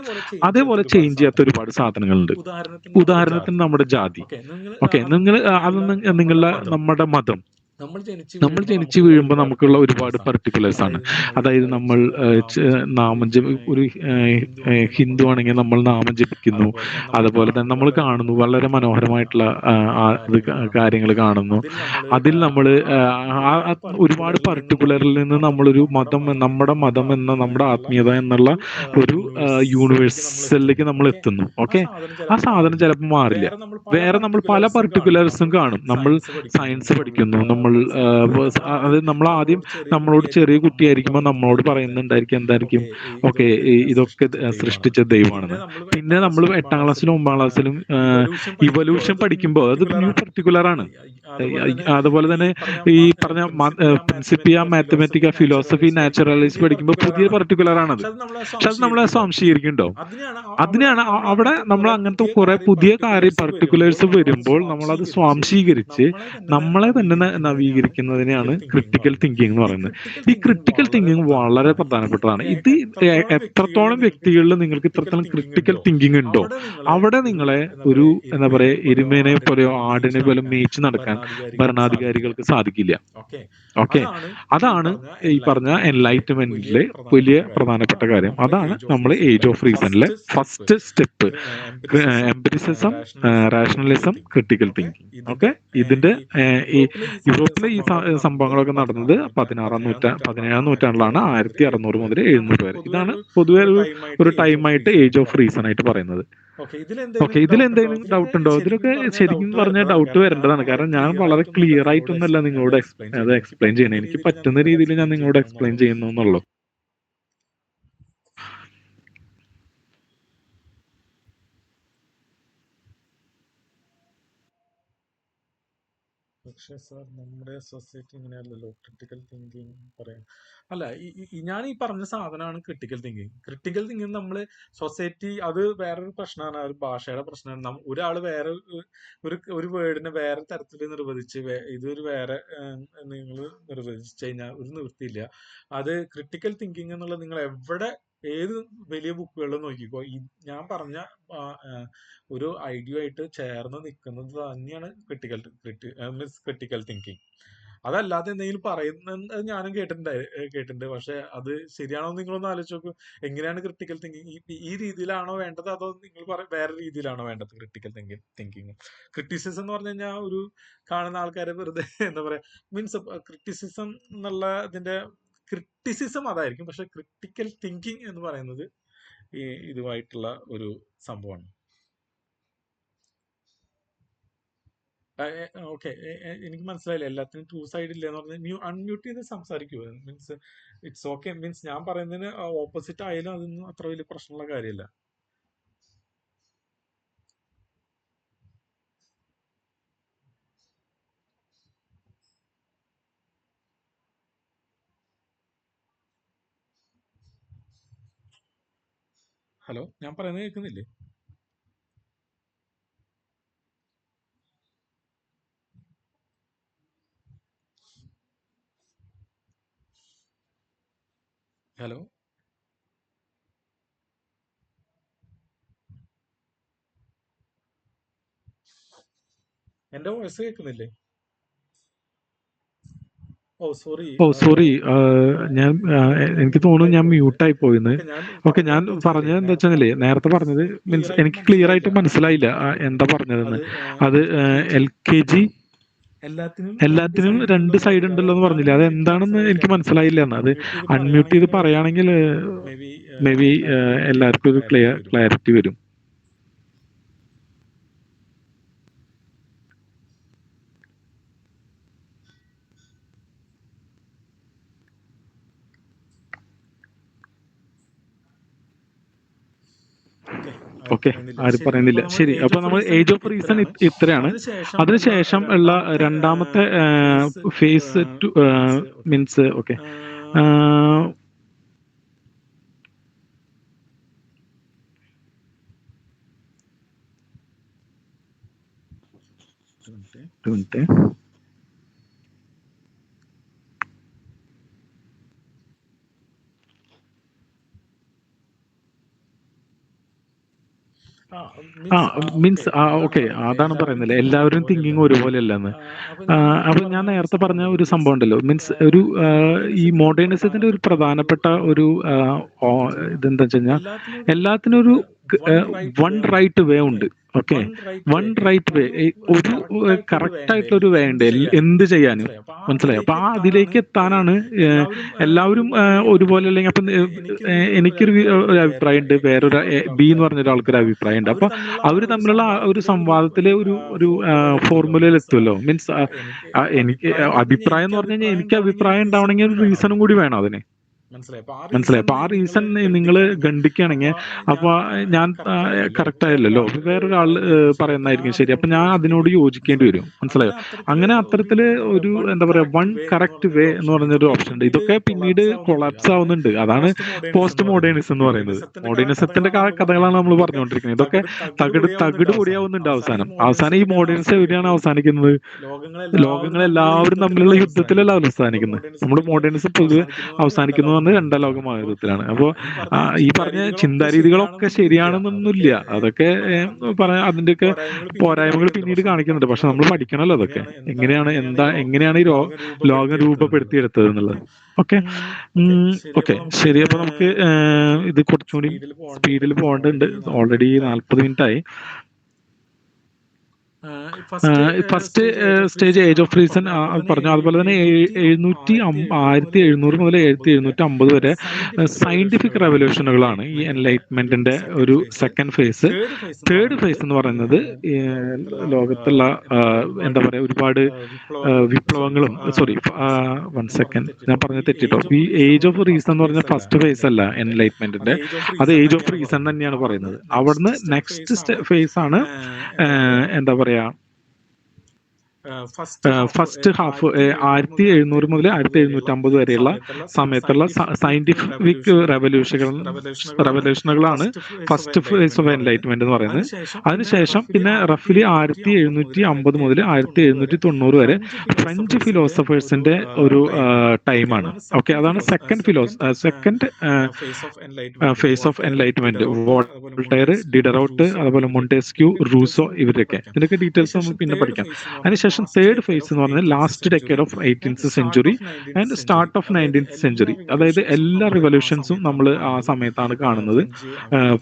അതേപോലെ ചേഞ്ച് ചെയ്യാത്ത ഒരുപാട് സാധനങ്ങളുണ്ട്. ഉദാഹരണത്തിന് നമ്മുടെ ജാതി. ഓക്കെ, നിങ്ങൾ അത് നിങ്ങളുടെ നമ്മുടെ മതം. നമ്മൾ ജനിച്ചു വീഴുമ്പോൾ നമുക്കുള്ള ഒരുപാട് പർട്ടിക്കുലേഴ്സ് ആണ്. അതായത് നമ്മൾ നാമം ഒരു ഹിന്ദു ആണെങ്കിൽ നമ്മൾ നാമം ജപിക്കുന്നു. അതുപോലെ തന്നെ നമ്മൾ കാണുന്നു വളരെ മനോഹരമായിട്ടുള്ള കാര്യങ്ങൾ കാണുന്നു. അതിൽ നമ്മൾ ഒരുപാട് പർട്ടിക്കുലറിൽ നിന്ന് നമ്മളൊരു നമ്മുടെ മതം എന്ന നമ്മുടെ ആത്മീയത എന്നുള്ള ഒരു യൂണിവേഴ്സലിലേക്ക് നമ്മൾ എത്തുന്നു. ഓക്കെ, ആ സാധനം ചിലപ്പോൾ മാറില്ല. വേറെ നമ്മൾ പല പർട്ടിക്കുലർസും കാണും. നമ്മൾ സയൻസ് പഠിക്കുന്നു, അത് നമ്മൾ ആദ്യം നമ്മളോട് ചെറിയ കുട്ടിയായിരിക്കുമ്പോൾ നമ്മളോട് പറയുന്നുണ്ടായിരിക്കും എന്തായിരിക്കും, ഓക്കെ ഇതൊക്കെ സൃഷ്ടിച്ച ദൈവമാണെന്ന്. പിന്നെ നമ്മൾ 8ാം ക്ലാസ്സിലും 9ാം ക്ലാസ്സിലും ഇവല്യൂഷൻ പഠിക്കുമ്പോൾ അത് ന്യൂ പർട്ടിക്കുലർ ആണ്. അതുപോലെ തന്നെ ഈ പറഞ്ഞ പ്രിൻസിപ്പിയ മാത്തമാറ്റിക്ക ഫിലോസഫി നാച്ചുറലിസ്റ്റ് പഠിക്കുമ്പോൾ പുതിയ പർട്ടിക്കുലർ ആണത്. പക്ഷെ അത് നമ്മളെ സ്വാംശീകരിക്കുന്നുണ്ടോ? അതിനെയാണ് അവിടെ നമ്മൾ അങ്ങനത്തെ കുറെ പുതിയ പർട്ടിക്കുലേഴ്സ് വരുമ്പോൾ നമ്മളത് സ്വാംശീകരിച്ച് നമ്മളെ തന്നെ നവീകരിക്കുന്നതിനെയാണ് ക്രിട്ടിക്കൽ തിങ്കിങ് എന്ന് പറയുന്നത്. ഈ ക്രിട്ടിക്കൽ തിങ്കിങ് വളരെ പ്രധാനപ്പെട്ടതാണ്. ഇത് എത്രത്തോളം വ്യക്തികളിൽ നിങ്ങൾക്ക് ഇത്രത്തോളം ക്രിട്ടിക്കൽ തിങ്കിങ് ഉണ്ടോ, അവിടെ നിങ്ങളെ ഒരു എന്താ പറയാ എരുമേനെ പോലെയോ ആടിനെ പോലെയോ മേയിച്ച് നടക്കാൻ ഭരണാധികാരികൾക്ക് സാധിക്കില്ല. ഓക്കെ, അതാണ് ഈ പറഞ്ഞ എൻലൈറ്റ്മെന്റിലെ വലിയ പ്രധാനപ്പെട്ട കാര്യം. അതാണ് നമ്മൾ ഏജ് ഓഫ് റീസണിലെ first step. Empiricism, rationalism, critical thinking. Okay, ഇതിന്റെ ഈ യൂറോപ്പിലെ ഈ സംഭവങ്ങളൊക്കെ നടന്നത് 17ാം നൂറ്റാണ്ടിലാണ്. 1600 മുതൽ 700 വരെ. ഇതാണ് പൊതുവെ ഒരു ടൈമായിട്ട് ഏജ് ഓഫ് റീസൺ ആയിട്ട് പറയുന്നത്. ഓക്കെ, ഇതിൽ എന്തെങ്കിലും ഡൗട്ട് ഉണ്ടോ? ഇതിലൊക്കെ ശരിക്കും പറഞ്ഞാൽ ഡൗട്ട് വരേണ്ടതാണ്. കാരണം ഞാൻ വളരെ ക്ലിയർ ആയിട്ടൊന്നുമല്ല നിങ്ങളോട് അത് എക്സ്പ്ലെയിൻ ചെയ്യണേ. എനിക്ക് പറ്റുന്ന രീതിയിൽ ഞാൻ നിങ്ങളോട് എക്സ്പ്ലെയിൻ ചെയ്യുന്നു എന്നുള്ളൂ. പക്ഷെ സാർ നമ്മുടെ സൊസൈറ്റി ഇങ്ങനെയല്ലല്ലോ ക്രിട്ടിക്കൽ തിങ്കിങ് പറയാം. അല്ല, ഞാൻ ഈ പറഞ്ഞ സാധനമാണ് ക്രിട്ടിക്കൽ തിങ്കിങ്. ക്രിട്ടിക്കൽ തിങ്കിങ് നമ്മൾ സൊസൈറ്റി അത് വേറൊരു പ്രശ്നമാണ്, ഒരു ഭാഷയുടെ പ്രശ്നമാണ്. ഒരാൾ വേറെ ഒരു വേർഡിനെ വേറെ തരത്തിൽ നിർവചിച്ച് ഇതൊരു വേറെ നിങ്ങൾ നിർവചിച്ചു കഴിഞ്ഞാൽ ഒരു നിവൃത്തിയില്ല. അത് ക്രിട്ടിക്കൽ തിങ്കിങ് എന്നുള്ളത് നിങ്ങൾ എവിടെ ഏത് വലിയ ബുക്കുകളിൽ നോക്കിക്കോ, ഞാൻ പറഞ്ഞ ഒരു ഐഡിയ ആയിട്ട് ചേർന്ന് നിൽക്കുന്നത് തന്നെയാണ് ക്രിട്ടിക്കൽ തിങ്കിങ്. അതല്ലാതെ എന്തെങ്കിലും പറയുന്നത് ഞാനും കേട്ടിട്ടുണ്ട്. പക്ഷെ അത് ശരിയാണോ നിങ്ങളൊന്ന് ആലോചിച്ച് നോക്കൂ. എങ്ങനെയാണ് ക്രിട്ടിക്കൽ തിങ്കിങ്? ഈ രീതിയിലാണോ വേണ്ടത്, അതോ നിങ്ങൾ വേറെ രീതിയിലാണോ വേണ്ടത് ക്രിട്ടിക്കൽ തിങ്കിങ്? ക്രിറ്റിസിസം എന്ന് പറഞ്ഞു കഴിഞ്ഞാൽ ഒരു കാണുന്ന ആൾക്കാരെ വെറുതെ എന്താ പറയാ, മീൻസ് ക്രിറ്റിസിസം എന്നുള്ള ഇതിന്റെ ക്രിറ്റിസിസം അതായിരിക്കും. പക്ഷെ ക്രിട്ടിക്കൽ തിങ്കിങ് എന്ന് പറയുന്നത് ഇതുമായിട്ടുള്ള ഒരു സംഭവമാണ്. ഓക്കെ, എനിക്ക് മനസ്സിലായില്ല. എല്ലാത്തിനും ടു സൈഡ് ഇല്ല എന്ന് പറഞ്ഞാൽ അൺമ്യൂട്ട് ചെയ്ത് സംസാരിക്കൂ. Means it's okay. മീൻസ് ഞാൻ പറയുന്നതിന് ഓപ്പോസിറ്റ് ആയാലും അതൊന്നും അത്ര വലിയ പ്രശ്നമുള്ള കാര്യമല്ല. ഹലോ, ഞാൻ പറയുന്നത് കേൾക്കുന്നില്ലേ? ഹലോ, എന്റെ വോയിസ് കേൾക്കുന്നില്ലേ? ഓ സോറി. ഞാൻ എനിക്ക് തോന്നുന്നു ഞാൻ മ്യൂട്ടായി പോയിന്ന്. ഓക്കെ, ഞാൻ പറഞ്ഞത് എന്താ വെച്ചാൽ നേരത്തെ പറഞ്ഞത് മീൻസ് എനിക്ക് ക്ലിയർ ആയിട്ട് മനസ്സിലായില്ല എന്താ പറഞ്ഞതെന്ന്. അത് LKG എല്ലാത്തിനും രണ്ട് സൈഡ് ഉണ്ടല്ലോ എന്ന് പറഞ്ഞില്ലേ, അത് എന്താണെന്ന് എനിക്ക് മനസ്സിലായില്ല എന്ന്. അത് അൺമ്യൂട്ട് ചെയ്ത് പറയുകയാണെങ്കിൽ മേ ബി എല്ലാവർക്കും ഒരു ക്ലാരിറ്റി വരും. ഓക്കെ, ആരും പറയുന്നില്ല. ശരി, അപ്പൊ നമ്മൾ ഏജ് ഓഫ് റീസൺ ഇത്രയാണ്. അതിനുശേഷം ഉള്ള രണ്ടാമത്തെ phase two means okay minute. Means okay, അതാണ് പറയുന്നില്ല, എല്ലാവരും തിങ്കിങ് ഒരുപോലെ അല്ലെന്ന്. അപ്പൊ ഞാൻ നേരത്തെ പറഞ്ഞ ഒരു സംഭവം ഉണ്ടല്ലോ, മീൻസ് ഒരു ഈ മോഡേണിസത്തിന്റെ ഒരു പ്രധാനപ്പെട്ട ഒരു ഇതെന്താ വെച്ച് കഴിഞ്ഞാൽ എല്ലാത്തിനും ഒരു വൺ റൈറ്റ് വേ ഉണ്ട്. ഓക്കെ, വൺ റൈറ്റ് വേ, ഒരു കറക്റ്റ് ആയിട്ടുള്ള ഒരു വേ ഉണ്ട് എന്ത് ചെയ്യാനും. മനസ്സിലായോ? അപ്പൊ അതിലേക്ക് എത്താനാണ് എല്ലാവരും ഒരുപോലെ. അല്ലെങ്കിൽ അപ്പൊ എനിക്കൊരു ഒരു അഭിപ്രായം ഉണ്ട്, വേറൊരു ബി എന്ന് പറഞ്ഞ ഒരാൾക്കൊരു അഭിപ്രായം ഉണ്ട്. അപ്പൊ അവര് തമ്മിലുള്ള ഒരു സംവാദത്തിലെ ഒരു ഫോർമുലയിൽ എത്തുമല്ലോ. മീൻസ് എനിക്ക് അഭിപ്രായം എന്ന് പറഞ്ഞു കഴിഞ്ഞാൽ എനിക്ക് അഭിപ്രായം ഉണ്ടാവണമെങ്കിൽ ഒരു റീസണും കൂടി വേണം അതിന്. മനസ്സിലായി? അപ്പൊ ആ റീസൺ നിങ്ങൾ ഖണ്ഡിക്കുകയാണെങ്കിൽ അപ്പൊ ഞാൻ കറക്റ്റ് ആയില്ലല്ലോ, വേറൊരാൾ പറയുന്നതായിരിക്കും ശരി, അപ്പൊ ഞാൻ അതിനോട് യോജിക്കേണ്ടി വരും. മനസ്സിലായോ? അങ്ങനെ അത്തരത്തില് ഒരു എന്താ പറയാ വൺ കറക്റ്റ് വേ എന്ന് പറഞ്ഞൊരു ഓപ്ഷൻ ഉണ്ട്. ഇതൊക്കെ പിന്നീട് കൊളാപ്സ് ആവുന്നുണ്ട്. അതാണ് പോസ്റ്റ് മോഡേണിസം എന്ന് പറയുന്നത്. മോഡേണിസത്തിന്റെ കഥകളാണ് നമ്മൾ പറഞ്ഞുകൊണ്ടിരിക്കുന്നത്. ഇതൊക്കെ തകിട് പൊടിയാവുന്നുണ്ട്. അവസാനം ഈ മോഡേണിസം എവിടെയാണ് അവസാനിക്കുന്നത്? ലോകങ്ങളെല്ലാവരും തമ്മിലുള്ള യുദ്ധത്തിലല്ല അവസാനിക്കുന്നത്. നമ്മുടെ മോഡേണിസം പൊതുവെ അവസാനിക്കുന്നത് രണ്ടാം ലോക മഹായുദ്ധത്തിലാണ്. അപ്പോൾ ഈ പറഞ്ഞ ചിന്താരീതികളൊക്കെ ശരിയാണെന്നൊന്നുമില്ല. അതൊക്കെ അതിന്റെയൊക്കെ പോരായ്മകൾ പിന്നീട് കാണിക്കുന്നുണ്ട്. പക്ഷെ നമ്മൾ പഠിക്കണമല്ലോ അതൊക്കെ എങ്ങനെയാണ് ഈ ലോകം രൂപപ്പെടുത്തിയെടുത്തത് എന്നുള്ളത്. ഓക്കെ, ശരി. അപ്പൊ നമുക്ക് ഇത് കുറച്ചുകൂടി സ്പീഡിൽ പോകേണ്ടതുണ്ട്. ഓൾറെഡി 40 മിനിറ്റ് ആയി. First stage age of reason പറഞ്ഞു. അതുപോലെ തന്നെ 1700 മുതൽ 1750 വരെ സയന്റിഫിക് റെവല്യൂഷനുകളാണ് ഈ എൻലൈറ്റ്മെന്റിന്റെ ഒരു സെക്കൻഡ് ഫേസ്. തേർഡ് ഫേസ് എന്ന് പറയുന്നത് ലോകത്തുള്ള എന്താ പറയാ ഒരുപാട് വിപ്ലവങ്ങളും വൺ സെക്കൻഡ്, ഞാൻ പറഞ്ഞത് തെറ്റിട്ടോ. ഈ ഏജ് ഓഫ് റീസൺ എന്ന് പറഞ്ഞ ഫസ്റ്റ് ഫേസ് അല്ല എൻലൈറ്റ്മെന്റിന്റെ, അത് ഏജ് ഓഫ് റീസൺ തന്നെയാണ് പറയുന്നത്. അവിടുന്ന് നെക്സ്റ്റ് ഫേസ് ആണ് എന്താ പറയാ ഫസ്റ്റ് ഹാഫ് 1700 മുതൽ 1750 വരെയുള്ള സമയത്തുള്ള സയന്റിഫിക് റെവല്യൂഷനുകളാണ് ഫസ്റ്റ് ഫേസ് ഓഫ് എൻലൈറ്റ്മെന്റ് എന്ന് പറയുന്നത്. അതിനുശേഷം പിന്നെ റഫ്ലി 1750 മുതൽ 1790 വരെ ഫ്രഞ്ച് ഫിലോസഫേഴ്സിന്റെ ഒരു ടൈമാണ്. ഓക്കെ, അതാണ് second phase of enlightenment. Voltaire, Diderot, അതുപോലെ മൊണ്ടേസ്ക്യൂ, റൂസോ, ഇതിന്റെയൊക്കെ ഡീറ്റെയിൽസ് നമ്മൾ പിന്നെ പഠിക്കാം. അതിനുശേഷം തേർഡ് ഫേസ് എന്ന് പറഞ്ഞാൽ last decade of 18th century and start of 19th century. അതായത് എല്ലാ റിവല്യൂഷൻസും നമ്മൾ ആ സമയത്താണ് കാണുന്നത്.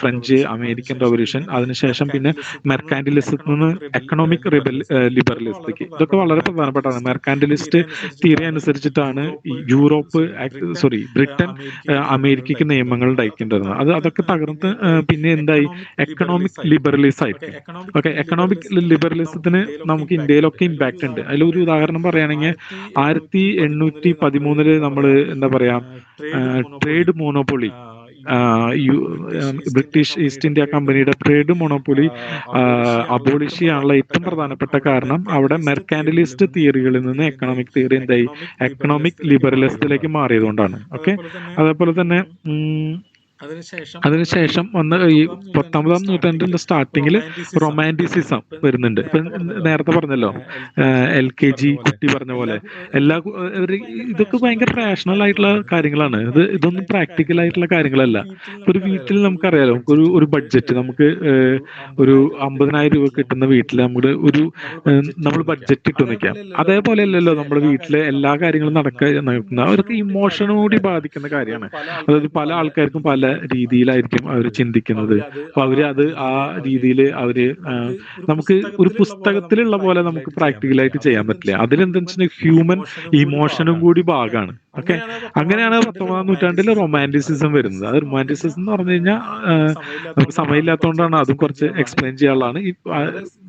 ഫ്രഞ്ച്, അമേരിക്കൻ റവല്യൂഷൻ, അതിനുശേഷം പിന്നെ മെർക്കാന്റിലിസത്തിൽ നിന്ന് എക്കണോമിക് ലിബറലിസത്തിലേക്ക്. ഇതൊക്കെ വളരെ പ്രധാനപ്പെട്ടതാണ്. മെർക്കാന്റിലിസ്റ്റ് തിയറി അനുസരിച്ചിട്ടാണ് ബ്രിട്ടൻ അമേരിക്കയ്ക്ക് നിയമങ്ങൾ ഉണ്ടാക്കിയിട്ടുണ്ടായിരുന്നത്. അതൊക്കെ തകർന്ന് പിന്നെ എന്തായി, എക്കണോമിക് ലിബറലിസം ആയിരിക്കും. ഓക്കെ, എക്കണോമിക് ലിബറലിസത്തിന് നമുക്ക് ഇന്ത്യയിലൊക്കെ ഇമ്പാക്ട് ഉണ്ട്. അതിലൊരു ഉദാഹരണം പറയുകയാണെങ്കിൽ 1813 നമ്മൾ എന്താ പറയാ trade monopoly, British east India കമ്പനിയുടെ ട്രേഡ് മോണോപ്പൊളി അബോളിഷ് ചെയ്യാനുള്ള ഏറ്റവും പ്രധാനപ്പെട്ട കാരണം അവിടെ മെർക്കാന്റിലിസ്റ്റ് തിയറികളിൽ നിന്ന് എക്കണോമിക് തിയറി എന്തായി, എക്കണോമിക് ലിബറലിസത്തിലേക്ക് മാറിയതുകൊണ്ടാണ്. ഓക്കെ, അതേപോലെ തന്നെ അതിനുശേഷം വന്ന ഈ 19ാം നൂറ്റാണ്ടിന്റെ സ്റ്റാർട്ടിങ്ങിൽ റൊമാൻറ്റിസിസം വരുന്നുണ്ട്. ഇപ്പൊ നേരത്തെ പറഞ്ഞല്ലോ LKG കുട്ടി പറഞ്ഞ പോലെ ഇതൊക്കെ ഭയങ്കര റാഷണൽ ആയിട്ടുള്ള കാര്യങ്ങളാണ്. ഇതൊന്നും പ്രാക്ടിക്കൽ ആയിട്ടുള്ള കാര്യങ്ങളല്ല. ഒരു വീട്ടിൽ നമുക്കറിയാലോ, ഒരു ബഡ്ജറ്റ് നമുക്ക് ഒരു 50,000 രൂപ കിട്ടുന്ന വീട്ടിൽ നമ്മൾ ബഡ്ജറ്റ് ഇട്ടു നിൽക്കാം. അതേപോലെ അല്ലല്ലോ നമ്മുടെ വീട്ടിലെ എല്ലാ കാര്യങ്ങളും നടക്കുന്ന അവർക്ക് ഇമോഷനോടി ബാധിക്കുന്ന കാര്യമാണ്. അതായത് പല ആൾക്കാർക്കും പല രീതിയിലായിരിക്കും അവർ ചിന്തിക്കുന്നത്. അപ്പൊ അത് ആ രീതിയിൽ നമുക്ക് ഒരു പുസ്തകത്തിലുള്ള പോലെ നമുക്ക് പ്രാക്ടിക്കലായിട്ട് ചെയ്യാൻ പറ്റില്ല. അതിലെന്താ വെച്ചാൽ ഹ്യൂമൻ ഇമോഷനും കൂടി ഭാഗമാണ്. ഓക്കെ, അങ്ങനെയാണ് 19ാം നൂറ്റാണ്ടിൽ റൊമാൻറ്റിസിസം വരുന്നത്. അത് റൊമാൻറ്റിസിസം എന്ന് പറഞ്ഞു കഴിഞ്ഞാൽ നമുക്ക് സമയമില്ലാത്തതുകൊണ്ടാണ് അതും കുറച്ച് എക്സ്പ്ലെയിൻ ചെയ്യാനുള്ളതാണ്.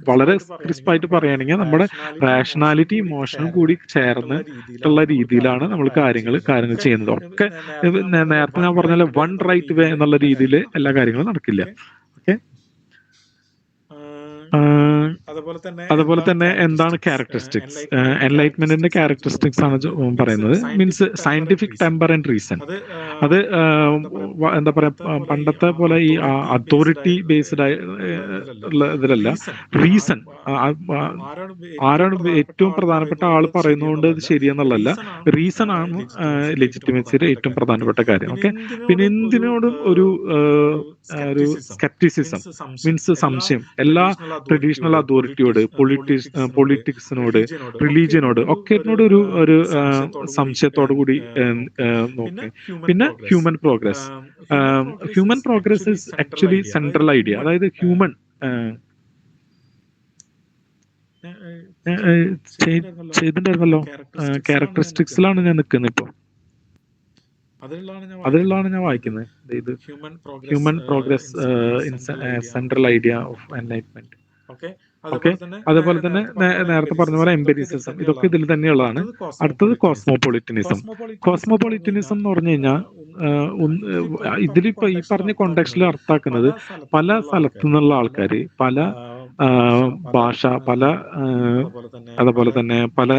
വളരെ ക്രിസ്പായിട്ട് പറയുകയാണെങ്കിൽ നമ്മുടെ റാഷണാലിറ്റി ഇമോഷനും കൂടി ചേർന്നിട്ടുള്ള രീതിയിലാണ് നമ്മൾ കാര്യങ്ങൾ ചെയ്യുന്നത്. ഒക്കെ നേരത്തെ ഞാൻ പറഞ്ഞ വൺ റൈറ്റ് വേ എന്നുള്ള രീതിയിൽ എല്ലാ കാര്യങ്ങളും നടക്കില്ല. ഓക്കെ, അതുപോലെ തന്നെ എന്താണ് ക്യാരക്ടറിസ്റ്റിക്സ്, എൻലൈറ്റ്മെന്റിന്റെ ക്യാരക്ടറിസ്റ്റിക്സ് ആണ് പറയുന്നത്. Means scientific temper and reason. അത് എന്താ പറയാ, പണ്ടത്തെ പോലെ ഈ അതോറിറ്റി ബേസ്ഡ് ഉള്ള ഇതിലല്ല, റീസൺ. ആരാണ് ഏറ്റവും പ്രധാനപ്പെട്ട ആൾ പറയുന്നതുകൊണ്ട് ഇത് ശരിയെന്നുള്ളതല്ല, റീസൺ ആണ് ലെജിറ്റിമസിയുടെ ഏറ്റവും പ്രധാനപ്പെട്ട കാര്യം. ഓക്കെ. പിന്നെ എന്തിനോടും ഒരു സ്കെപ്റ്റിസിസം, മീൻസ് സംശയം. എല്ലാ ട്രഡീഷണൽ അതോറിറ്റിയോട്, പൊളിറ്റിക്സിനോട്, റിലീജിയനോട് ഒക്കെ ഒരു സംശയത്തോടു കൂടി നോക്കി. പിന്നെ human progress. Human progress is actually central idea. അതായത് ഹ്യൂമൻ ചെയ്തിട്ടുണ്ടായിരുന്നല്ലോ, ക്യാരക്ടറിസ്റ്റിക്സിലാണ് ഞാൻ നിൽക്കുന്നത് ഇപ്പൊ. അതിലുള്ളതാണ് ഞാൻ വായിക്കുന്നത്. ഇത് human progress in central idea of enlightenment. Okay. അതേപോലെ തന്നെ നേരത്തെ പറഞ്ഞ പോലെ എംപിരിസിസം, ഇതൊക്കെ ഇതിൽ തന്നെയുള്ളതാണ്. അടുത്തത് കോസ്മോപൊളിറ്റനിസം. കോസ്മോപൊളിറ്റനിസം എന്ന് പറഞ്ഞു കഴിഞ്ഞാൽ ഇതിലിപ്പോ ഈ പറഞ്ഞ കോണ്ടെക്സ്റ്റിൽ അർത്ഥാക്കുന്നത് പല സ്ഥലത്തു നിന്നുള്ള ആൾക്കാർ, പല ഭാഷ, അതുപോലെ തന്നെ പല